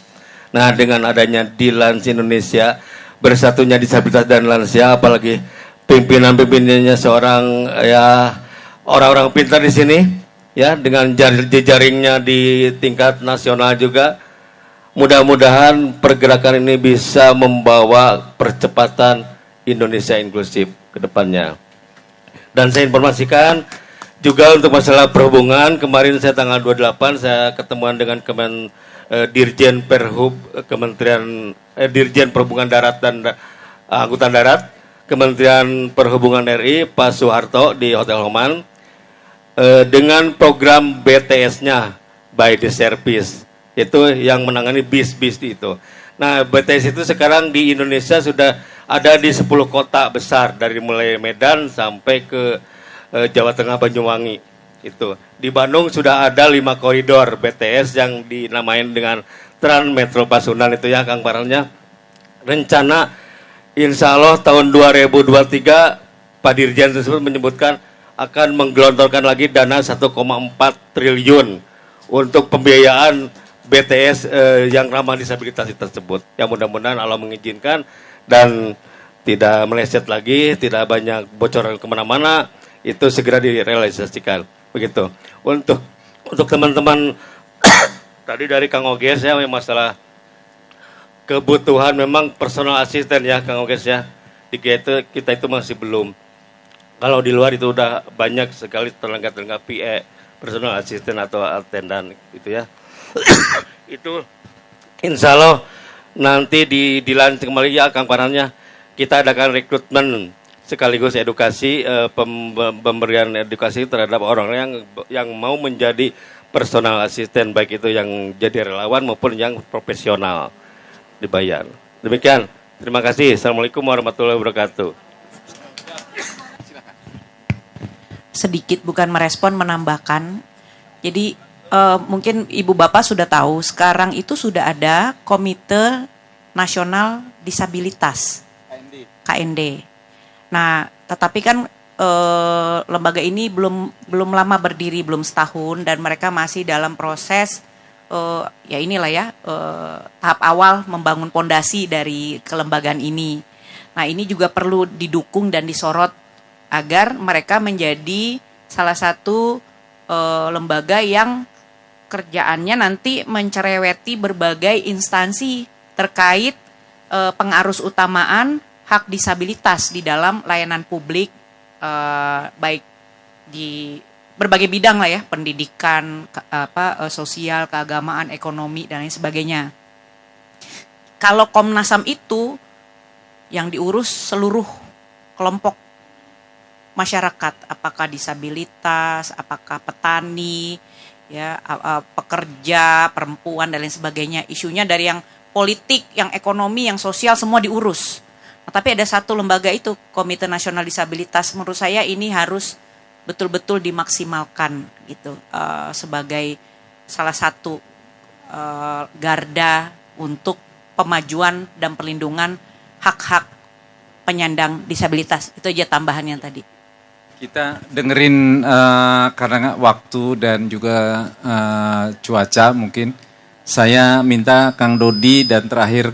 Nah, dengan adanya di Lans Indonesia, bersatunya disabilitas dan lansia, apalagi pimpinan-pimpinannya seorang ya orang-orang pintar di sini, ya dengan jejaringnya di tingkat nasional juga. Mudah-mudahan pergerakan ini bisa membawa percepatan Indonesia inklusif ke depannya. Dan saya informasikan juga untuk masalah perhubungan, kemarin saya tanggal 28 saya ketemuan dengan Dirjen Perhub Kementerian Dirjen Perhubungan Darat dan Angkutan Darat Kementerian Perhubungan RI Pak Soeharto di Hotel Homan dengan program BTS-nya by the service, itu yang menangani bis-bis itu. Nah, BTS itu sekarang di Indonesia sudah ada di 10 kota besar, dari mulai Medan sampai ke Jawa Tengah, Banyuwangi. Itu di Bandung sudah ada 5 koridor BTS yang dinamain dengan Trans Metro Pasundan itu ya Kang Farhannya. Rencana insya Allah tahun 2023 Pak Dirjen tersebut menyebutkan akan menggelontorkan lagi dana 1,4 triliun untuk pembiayaan BTS yang ramah disabilitas tersebut. Yang mudah-mudahan Allah mengizinkan dan tidak meleset lagi, tidak banyak bocoran kemana-mana, itu segera direalisasikan. Begitu. Untuk teman-teman tadi dari Kang Oges ya, masalah kebutuhan memang personal asisten ya Kang Oges ya. Di kita itu masih belum. Kalau di luar itu udah banyak sekali tenaga-tenaga PA, personal asisten atau attendant itu ya. Itu insya Allah nanti dilantik kembali ya Kang Farhannya, kita adakan rekrutmen sekaligus edukasi, pemberian edukasi terhadap orang yang mau menjadi personal asisten, baik itu yang jadi relawan maupun yang profesional dibayar. Demikian, terima kasih. Assalamualaikum warahmatullahi wabarakatuh. Sedikit bukan merespon, menambahkan. Jadi mungkin Ibu Bapak sudah tahu, sekarang itu sudah ada Komite Nasional Disabilitas, KND. Nah, tetapi kan lembaga ini belum lama berdiri, belum setahun, dan mereka masih dalam proses ya inilah ya tahap awal membangun pondasi dari kelembagaan ini. Nah, ini juga perlu didukung dan disorot agar mereka menjadi salah satu lembaga yang kerjaannya nanti mencereweti berbagai instansi terkait pengarus utamaan hak disabilitas di dalam layanan publik, baik di berbagai bidang lah ya, pendidikan, sosial, keagamaan, ekonomi dan lain sebagainya. Kalau Komnas HAM itu yang diurus seluruh kelompok masyarakat, apakah disabilitas, apakah petani, ya, pekerja, perempuan dan lain sebagainya. Isunya dari yang politik, yang ekonomi, yang sosial semua diurus. Nah, tapi ada satu lembaga itu, Komite Nasional Disabilitas. Menurut saya ini harus betul-betul dimaksimalkan gitu, sebagai salah satu garda untuk pemajuan dan perlindungan hak-hak penyandang disabilitas. Itu aja tambahannya tadi. Kita dengerin karena waktu dan juga cuaca mungkin. Saya minta Kang Dodi dan terakhir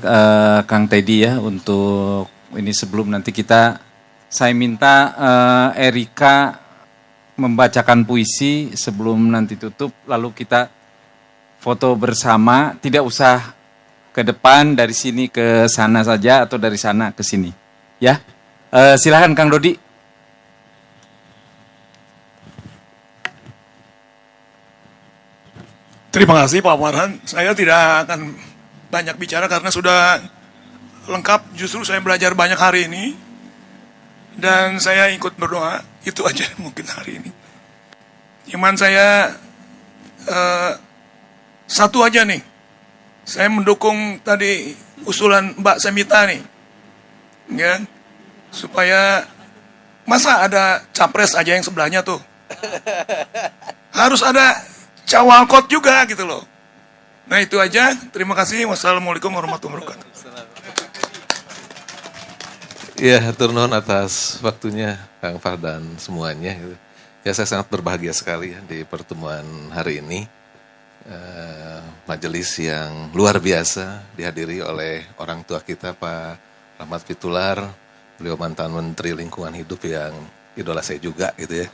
Kang Teddy ya untuk ini sebelum nanti saya minta Erika membacakan puisi sebelum nanti tutup, lalu kita foto bersama, tidak usah ke depan, dari sini ke sana saja atau dari sana ke sini. Ya, silakan Kang Dodi. Terima kasih Pak Farhan. Saya tidak akan banyak bicara karena sudah lengkap. Justru saya belajar banyak hari ini. Dan saya ikut berdoa. Itu aja mungkin hari ini. Iman saya satu aja nih. Saya mendukung tadi usulan Mbak Semita nih. Ya, supaya masa ada capres aja yang sebelahnya tuh. Harus ada cawalkot juga gitu loh. Nah itu aja, terima kasih. Wassalamualaikum warahmatullahi wabarakatuh. Ya, hatur nuhun atas waktunya Kang Fah dan semuanya. Ya, saya sangat berbahagia sekali ya di pertemuan hari ini. Majelis yang luar biasa dihadiri oleh orang tua kita Pak Rahmat Fitular, beliau mantan Menteri Lingkungan Hidup yang idola saya juga gitu ya.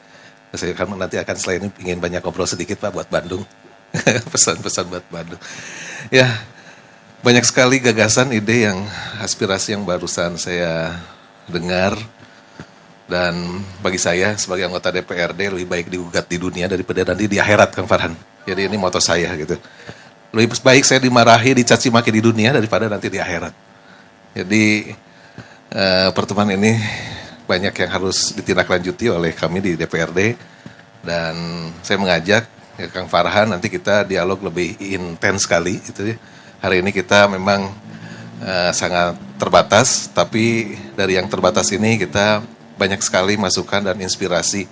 Saya nanti akan selain ini ingin banyak ngobrol sedikit Pak buat Bandung. Pesan-pesan buat Bandung. Ya, banyak sekali gagasan, ide yang aspirasi yang barusan saya dengar. Dan bagi saya sebagai anggota DPRD lebih baik digugat di dunia daripada nanti di akhirat Kang Farhan. Jadi ini moto saya gitu. Lebih baik saya dimarahi, dicaci maki di dunia daripada nanti di akhirat. Jadi pertemuan ini banyak yang harus ditindaklanjuti oleh kami di DPRD. Dan saya mengajak ya, Kang Farhan nanti kita dialog lebih intens sekali gitu ya. Hari ini kita memang sangat terbatas, tapi dari yang terbatas ini kita banyak sekali masukan dan inspirasi.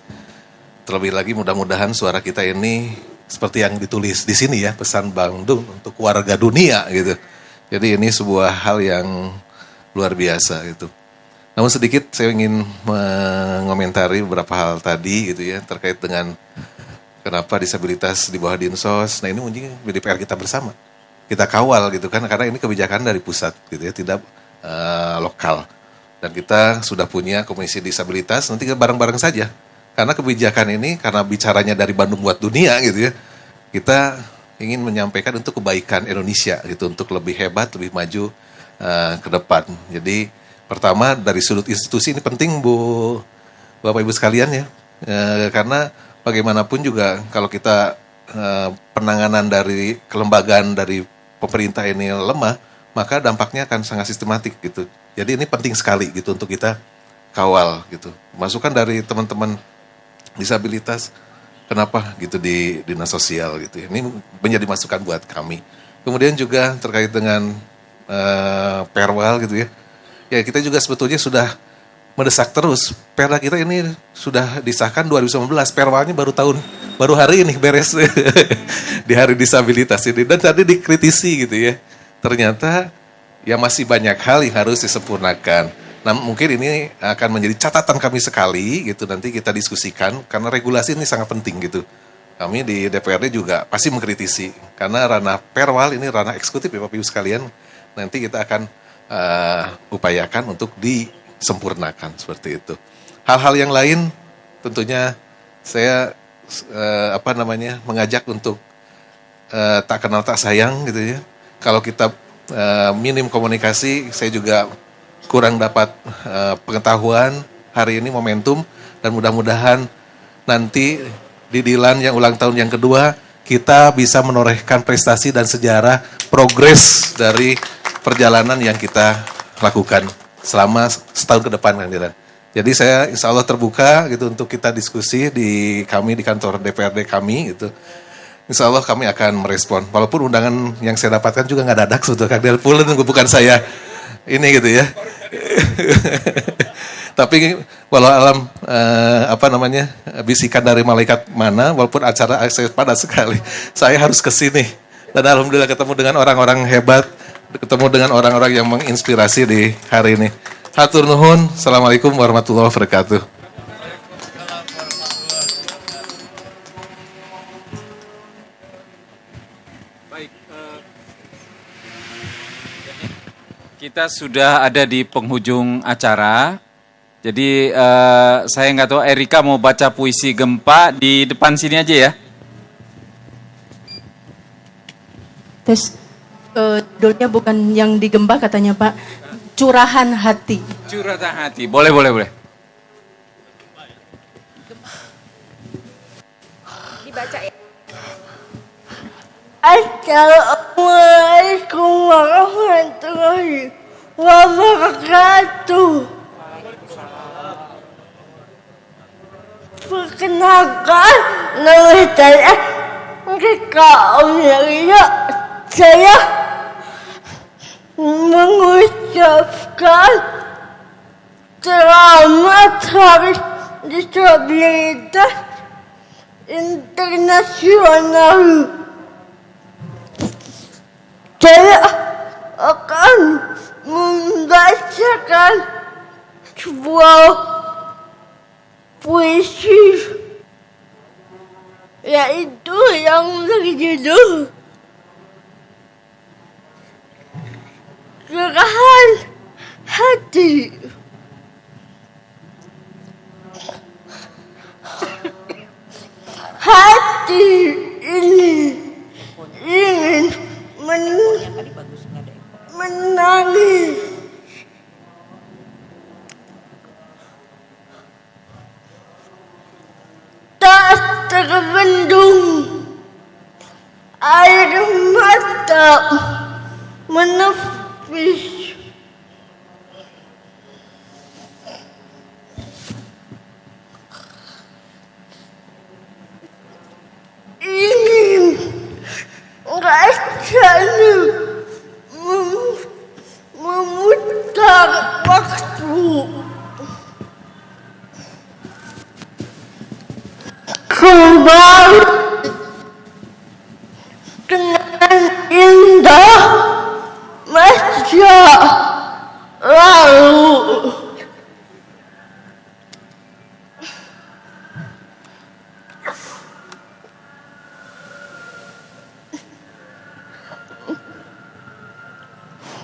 Terlebih lagi mudah-mudahan suara kita ini seperti yang ditulis di sini ya, pesan Bandung untuk warga dunia gitu. Jadi ini sebuah hal yang luar biasa gitu. Namun sedikit saya ingin mengomentari beberapa hal tadi gitu ya, terkait dengan kenapa disabilitas di bawah Dinsos. Nah ini mungkin DPR kita bersama. Kita kawal gitu kan, karena ini kebijakan dari pusat gitu ya, tidak lokal. Dan kita sudah punya Komisi Disabilitas, nanti bareng-bareng saja. Karena kebijakan ini, karena bicaranya dari Bandung buat dunia gitu ya, kita ingin menyampaikan untuk kebaikan Indonesia gitu, untuk lebih hebat, lebih maju ke depan. Jadi pertama dari sudut institusi ini penting Bu, Bapak Ibu sekalian ya, karena bagaimanapun juga kalau kita penanganan dari kelembagaan dari pemerintah ini lemah, maka dampaknya akan sangat sistematik gitu. Jadi ini penting sekali gitu untuk kita kawal gitu. Masukan dari teman-teman disabilitas, kenapa gitu di dinas sosial gitu. Ini menjadi masukan buat kami. Kemudian juga terkait dengan perwal gitu ya. Ya kita juga sebetulnya sudah mendesak terus. Perda kita ini sudah disahkan 2019, perwalnya baru hari ini beres di hari disabilitas ini. Dan tadi dikritisi gitu ya. Ternyata ya masih banyak hal yang harus disempurnakan. Nah mungkin ini akan menjadi catatan kami sekali gitu, nanti kita diskusikan karena regulasi ini sangat penting gitu. Kami di DPRD juga pasti mengkritisi karena ranah perwal ini ranah eksekutif ya Bapak Ibu sekalian. Nanti kita akan upayakan untuk disempurnakan seperti itu. Hal-hal yang lain tentunya saya mengajak untuk tak kenal tak sayang gitu ya. Kalau kita minim komunikasi, saya juga kurang dapat pengetahuan hari ini momentum, dan mudah-mudahan nanti di Dilan yang ulang tahun yang kedua kita bisa menorehkan prestasi dan sejarah progres dari perjalanan yang kita lakukan selama setahun ke depan Kang Dilan. Jadi saya insya Allah terbuka gitu untuk kita diskusi di kantor DPRD kami gitu. Insya Allah kami akan merespon. Walaupun undangan yang saya dapatkan juga nggak dadak sebetulnya Kang Del Pulen, bukan saya ini gitu ya. Tapi walau alam bisikan dari malaikat mana, walaupun acara saya padat sekali, saya harus ke sini. Dan alhamdulillah ketemu dengan orang-orang hebat, ketemu dengan orang-orang yang menginspirasi di hari ini. Hatur nuhun. Assalamualaikum warahmatullahi wabarakatuh. Kita sudah ada di penghujung acara, jadi saya nggak tahu Erika mau baca puisi gempa di depan sini aja ya. Tes, judulnya bukan yang digemba katanya Pak, curahan hati. Curahan hati, boleh. Dibaca ya. Assalamualaikum warahmatullahi wabarakatuh. Perkenalkan, nama saya Rika Aulia. Saya mengucapkan selamat Hari Disabilitas Internasional. saya akan membacakan sebuah puisi, yaitu yang berjudul Curahan Hati. Hati ini ingin menangis, tak terbendung air mata menepis. Ingin rasanya memutar waktu kembali dengan indah masa lalu.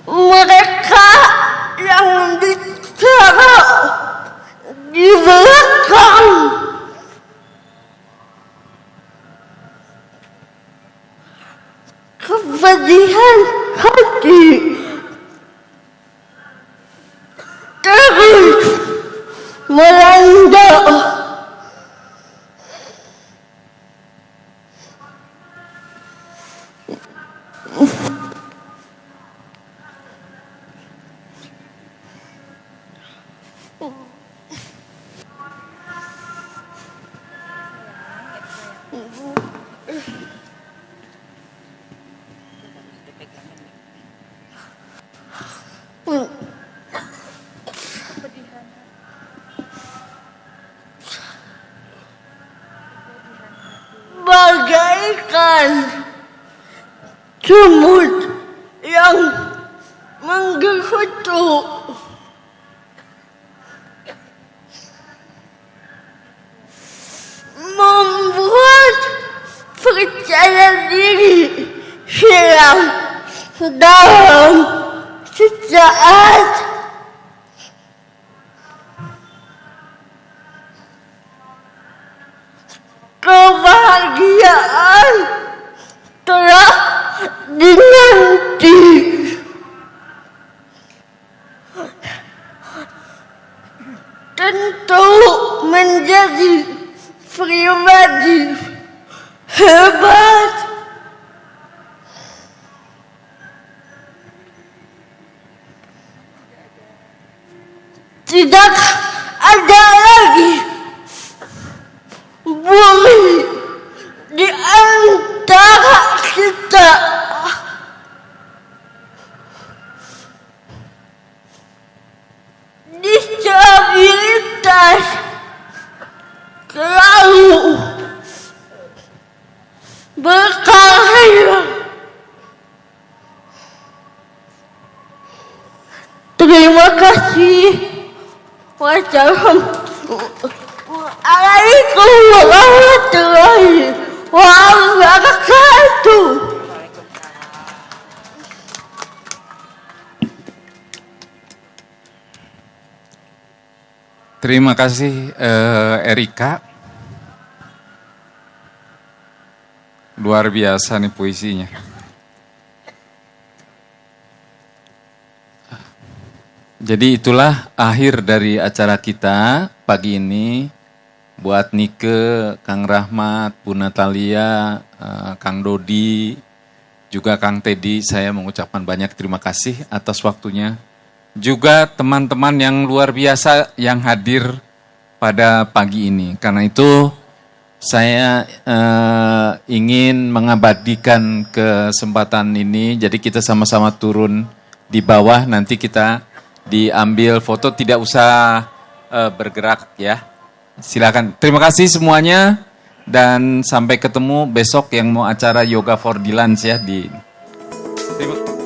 Mereka yang bicara di belakang kepedihan hati terus melanda. Bagaikan semut yang menggerutu, membuat percaya diri hilang dalam sesaat. Kebahagiaan telah dinanti. Tentu menjadi pribadi hebat. Tidak ada lagi bully di antara kita. Disabilitas selalu berkarya. Terima kasih. Wassalamualaikum warahmatullahi wabarakatuh. Terima kasih Erika. Luar biasa nih puisinya. Jadi itulah akhir dari acara kita pagi ini. Buat Nike, Kang Rahmat, Bu Natalia, Kang Dodi, juga Kang Teddy, saya mengucapkan banyak terima kasih atas waktunya. Juga teman-teman yang luar biasa yang hadir pada pagi ini. Karena itu saya ingin mengabadikan kesempatan ini. Jadi kita sama-sama turun di bawah, nanti kita diambil foto, tidak usah bergerak ya. Silakan. Terima kasih semuanya dan sampai ketemu besok yang mau acara Yoga for Dilans ya di. Terima kasih.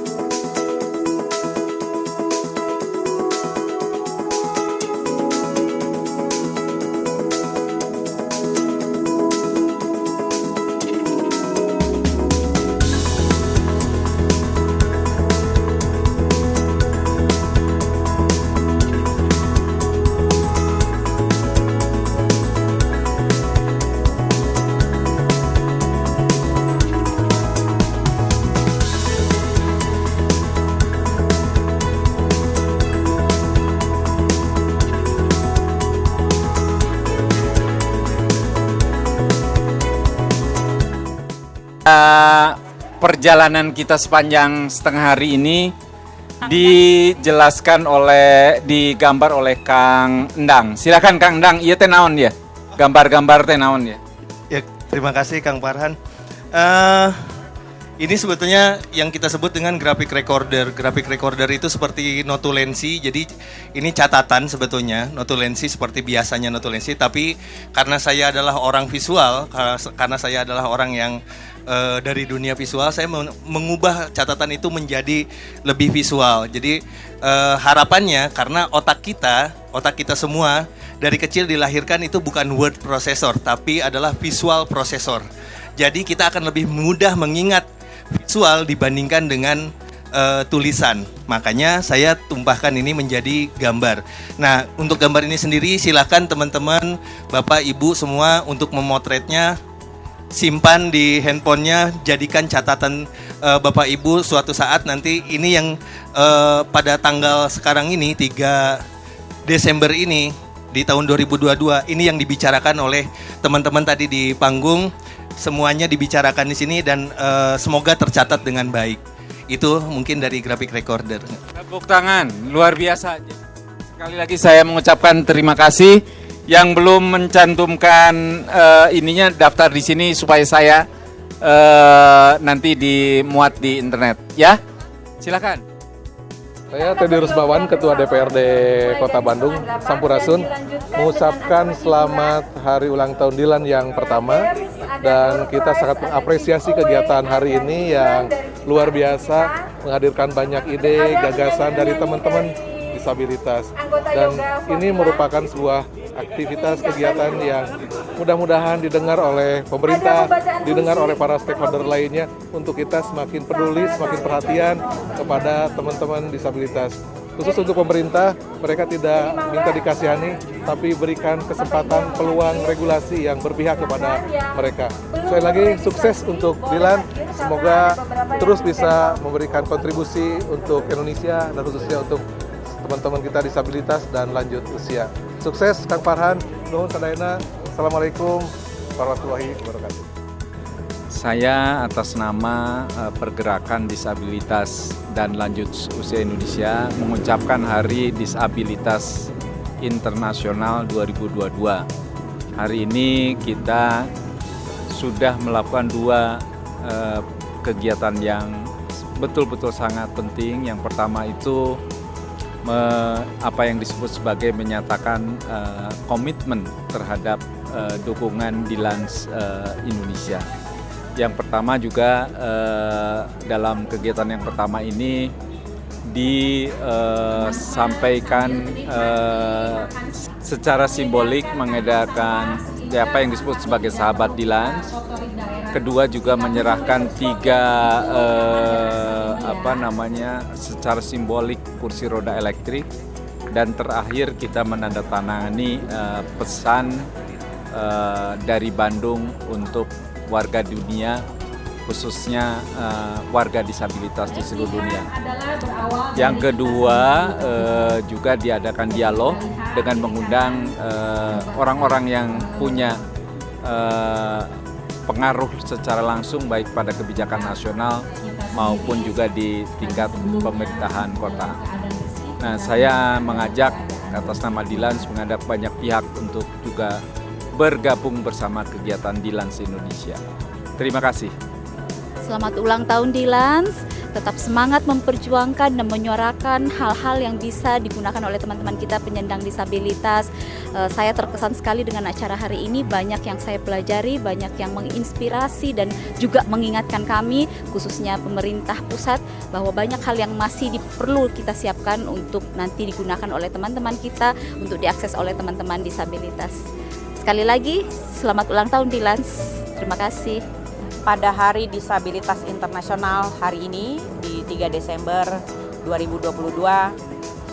perjalanan kita sepanjang setengah hari ini dijelaskan digambar oleh Kang Endang. Silakan Kang Endang, iya teh naon ya? Gambar-gambar teh naon ya? Ya, terima kasih Kang Farhan. Ini sebetulnya yang kita sebut dengan graphic recorder. Graphic recorder itu seperti notulensi, jadi ini catatan sebetulnya, notulensi seperti biasanya notulensi, tapi karena saya adalah orang visual, karena saya adalah orang yang dari dunia visual, saya mengubah catatan itu menjadi lebih visual. Jadi harapannya karena otak kita semua dari kecil dilahirkan itu bukan word processor, tapi adalah visual processor. Jadi kita akan lebih mudah mengingat visual dibandingkan dengan tulisan. Makanya saya tumpahkan ini menjadi gambar. Nah, untuk gambar ini sendiri silakan teman-teman, Bapak, Ibu semua untuk memotretnya, simpan di handphonenya, jadikan catatan Bapak Ibu suatu saat nanti. Ini yang pada tanggal sekarang ini 3 Desember ini di tahun 2022 ini yang dibicarakan oleh teman-teman tadi di panggung, semuanya dibicarakan di sini dan semoga tercatat dengan baik. Itu mungkin dari graphic recorder. Tepuk tangan, luar biasa. Sekali lagi saya mengucapkan terima kasih. Yang belum mencantumkan ininya daftar di sini supaya saya nanti dimuat di internet, ya. Silakan. Saya Teddy Rusbawan, Ketua DPRD Kota Bandung, Sampurasun, mengucapkan selamat hari ulang tahun Dilan yang pertama, dan kita sangat mengapresiasi kegiatan hari ini yang luar biasa, menghadirkan banyak ide, gagasan dari teman-teman disabilitas, dan ini merupakan sebuah aktivitas kegiatan yang mudah-mudahan didengar oleh pemerintah, didengar oleh para stakeholder lainnya untuk kita semakin peduli, semakin perhatian kepada teman-teman disabilitas. Khusus untuk pemerintah, mereka tidak minta dikasihani, tapi berikan kesempatan, peluang, regulasi yang berpihak kepada mereka. Sekali lagi, sukses untuk Dilan. Semoga terus bisa memberikan kontribusi untuk Indonesia dan khususnya untuk teman-teman kita disabilitas dan lanjut usia. Sukses Kang Farhan, nuhun sadayana. Assalamualaikum warahmatullahi wabarakatuh. Saya atas nama Pergerakan Disabilitas dan Lanjut Usia Indonesia mengucapkan Hari Disabilitas Internasional 2022. Hari ini kita sudah melakukan 2 kegiatan yang betul-betul sangat penting. Yang pertama itu apa yang disebut sebagai menyatakan komitmen terhadap dukungan Dilans Indonesia. Yang pertama juga dalam kegiatan yang pertama ini disampaikan secara simbolik mengedarkan apa yang disebut sebagai sahabat Dilans. Kedua juga menyerahkan 3 secara simbolik kursi roda elektrik, dan terakhir kita menandatangani pesan dari Bandung untuk warga dunia, khususnya warga disabilitas di seluruh dunia. Yang kedua juga diadakan dialog dengan mengundang orang-orang yang punya pengaruh secara langsung baik pada kebijakan nasional maupun juga di tingkat pemerintahan kota. Nah, saya mengajak atas nama Dilans mengajak banyak pihak untuk juga bergabung bersama kegiatan Dilans Indonesia. Terima kasih. Selamat ulang tahun Dilans, tetap semangat memperjuangkan dan menyuarakan hal-hal yang bisa digunakan oleh teman-teman kita penyandang disabilitas. Saya terkesan sekali dengan acara hari ini, banyak yang saya pelajari, banyak yang menginspirasi dan juga mengingatkan kami, khususnya pemerintah pusat, bahwa banyak hal yang masih perlu kita siapkan untuk nanti digunakan oleh teman-teman kita, untuk diakses oleh teman-teman disabilitas. Sekali lagi, selamat ulang tahun Dilans. Terima kasih. Pada Hari Disabilitas Internasional hari ini di 3 Desember 2022,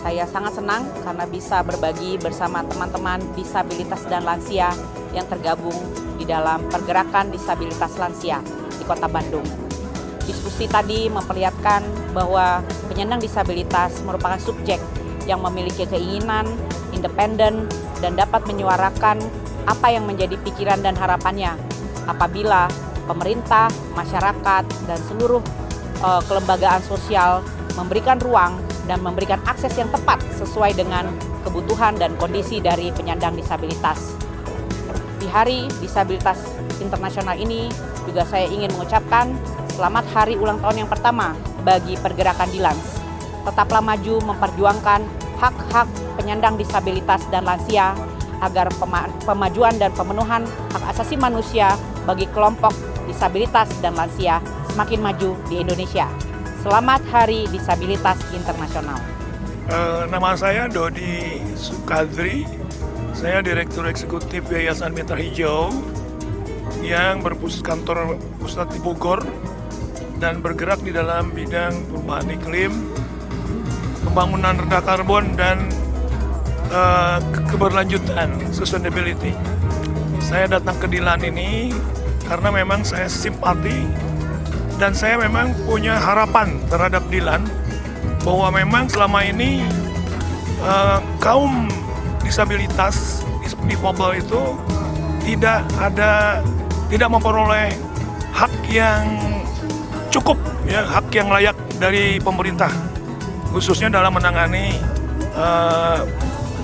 saya sangat senang karena bisa berbagi bersama teman-teman disabilitas dan lansia yang tergabung di dalam Pergerakan Disabilitas Lansia di Kota Bandung. Diskusi tadi memperlihatkan bahwa penyandang disabilitas merupakan subjek yang memiliki keinginan, independen, dan dapat menyuarakan apa yang menjadi pikiran dan harapannya apabila pemerintah, masyarakat, dan seluruh kelembagaan sosial memberikan ruang dan memberikan akses yang tepat sesuai dengan kebutuhan dan kondisi dari penyandang disabilitas. Di Hari Disabilitas Internasional ini juga saya ingin mengucapkan selamat hari ulang tahun yang pertama bagi pergerakan Dilans. Tetaplah maju memperjuangkan hak-hak penyandang disabilitas dan lansia agar pemajuan dan pemenuhan hak asasi manusia bagi kelompok disabilitas dan lansia semakin maju di Indonesia. Selamat Hari Disabilitas Internasional. Nama saya Dodi Sukadri. Saya Direktur Eksekutif Yayasan Mitra Hijau yang kantor pusat di Bogor dan bergerak di dalam bidang perubahan iklim, pembangunan rendah karbon, dan keberlanjutan, sustainability. Saya datang ke Dilan ini karena memang saya simpati dan saya memang punya harapan terhadap Dilan bahwa memang selama ini kaum disabilitas, difabel itu tidak memperoleh hak yang cukup, ya, hak yang layak dari pemerintah, khususnya dalam menangani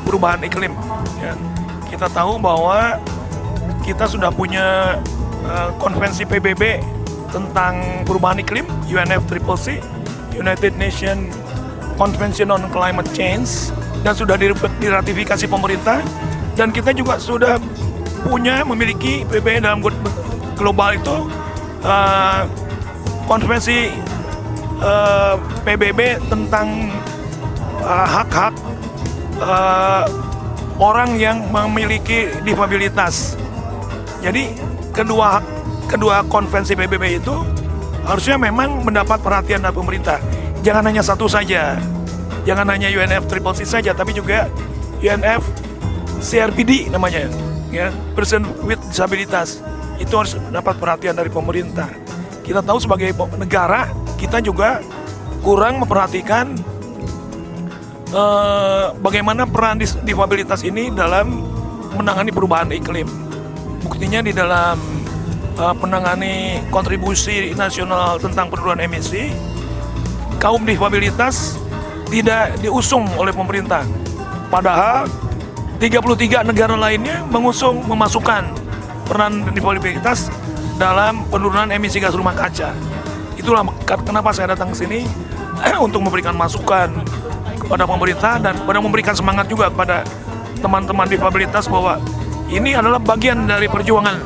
perubahan iklim. Ya. Kita tahu bahwa kita sudah punya konvensi PBB tentang perubahan iklim, UNFCCC, United Nations Convention on Climate Change, dan sudah diratifikasi pemerintah, dan kita juga sudah memiliki PBB dalam global itu konvensi PBB tentang hak-hak orang yang memiliki difabilitas. Jadi kedua konvensi PBB itu harusnya memang mendapat perhatian dari pemerintah. Jangan hanya satu saja, jangan hanya UNFCCC saja, tapi juga UNFCRPD namanya, ya, Person with Disabilitas. Itu harus dapat perhatian dari pemerintah. Kita tahu sebagai negara kita juga kurang memperhatikan bagaimana peran difabilitas ini dalam menangani perubahan iklim. Buktinya di dalam menangani kontribusi nasional tentang penurunan emisi, kaum difabilitas tidak diusung oleh pemerintah. Padahal 33 negara lainnya memasukkan peran difabilitas dalam penurunan emisi gas rumah kaca. Itulah kenapa saya datang ke sini untuk memberikan masukan kepada pemerintah dan memberikan semangat juga kepada teman-teman difabilitas bahwa ini adalah bagian dari perjuangan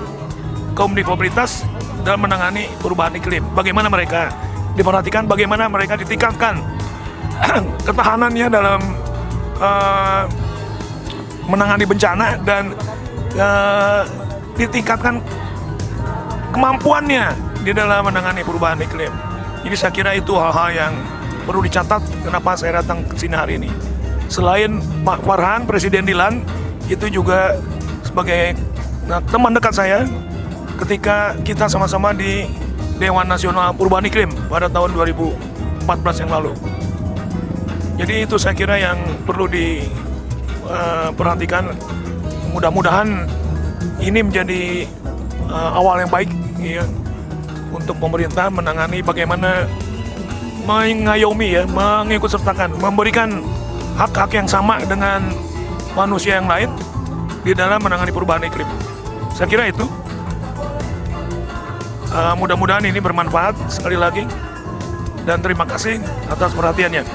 kaum difabilitas dalam menangani perubahan iklim. Bagaimana mereka diperhatikan, bagaimana mereka ditingkatkan ketahanannya dalam menangani bencana, dan ditingkatkan kemampuannya di dalam menangani perubahan iklim. Jadi saya kira itu hal-hal yang perlu dicatat kenapa saya datang ke sini hari ini. Selain Pak Farhan, Presiden Dilan, itu juga sebagai teman dekat saya ketika kita sama-sama di Dewan Nasional Perubahan Iklim pada tahun 2014 yang lalu. Jadi itu saya kira yang perlu diperhatikan. Mudah-mudahan ini menjadi awal yang baik, ya, untuk pemerintah menangani bagaimana mengayomi, ya, mengikut sertakan, memberikan hak-hak yang sama dengan manusia yang lain di dalam menangani perubahan iklim. Saya kira itu. Mudah-mudahan ini bermanfaat sekali lagi, dan terima kasih atas perhatiannya.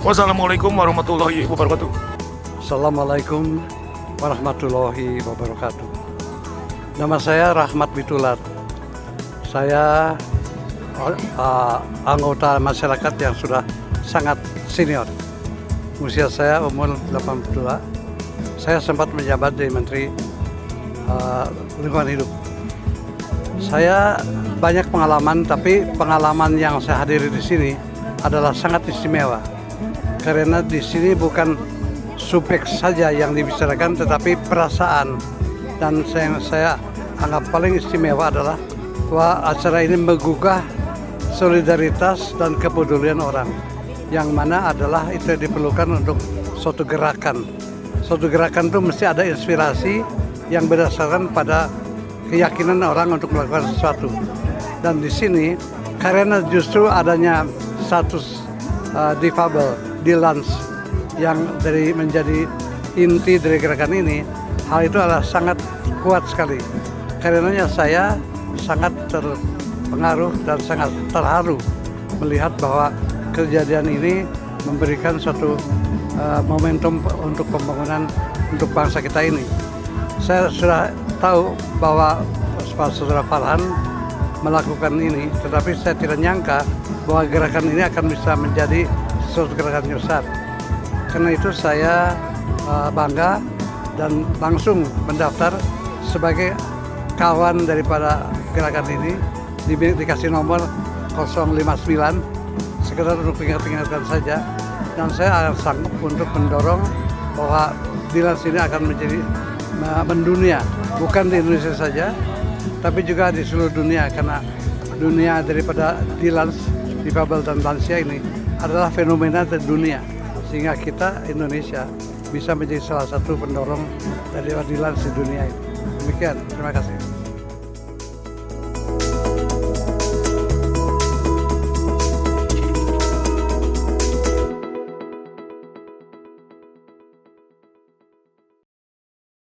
Wassalamualaikum warahmatullahi wabarakatuh. Assalamualaikum warahmatullahi wabarakatuh. Nama saya Rahmat Bitulat. Saya anggota masyarakat yang sudah sangat senior. Usia saya umur 82. Saya sempat menjabat di Menteri Lingkungan Hidup. Saya banyak pengalaman, tapi pengalaman yang saya hadiri di sini adalah sangat istimewa. Karena di sini bukan subjek saja yang dibicarakan, tetapi perasaan. Dan saya anggap paling istimewa adalah bahwa acara ini menggugah solidaritas dan kepedulian orang, yang mana adalah itu diperlukan untuk suatu gerakan. Suatu gerakan itu mesti ada inspirasi yang berdasarkan pada keyakinan orang untuk melakukan sesuatu. Dan di sini karena justru adanya status difabel, dilans yang menjadi inti dari gerakan ini, hal itu adalah sangat kuat sekali. Karenanya saya sangat terpengaruh dan sangat terharu melihat bahwa kejadian ini memberikan suatu momentum untuk pembangunan untuk bangsa kita ini. Saya sudah tahu bahwa Saudara Farhan melakukan ini, tetapi saya tidak nyangka bahwa gerakan ini akan bisa menjadi suatu gerakan yang besar. Karena itu saya bangga dan langsung mendaftar sebagai kawan daripada gerakan ini, dikasih nomor 059, sekedar untuk ingat-ingatkan saja. Dan saya akan sanggup untuk mendorong bahwa Dilans ini akan menjadi mendunia, bukan di Indonesia saja, tapi juga di seluruh dunia, karena dunia daripada Dilans, difabel dan lansia ini adalah fenomena di dunia, sehingga kita Indonesia bisa menjadi salah satu pendorong dari Dilans di dunia ini. Demikian, terima kasih.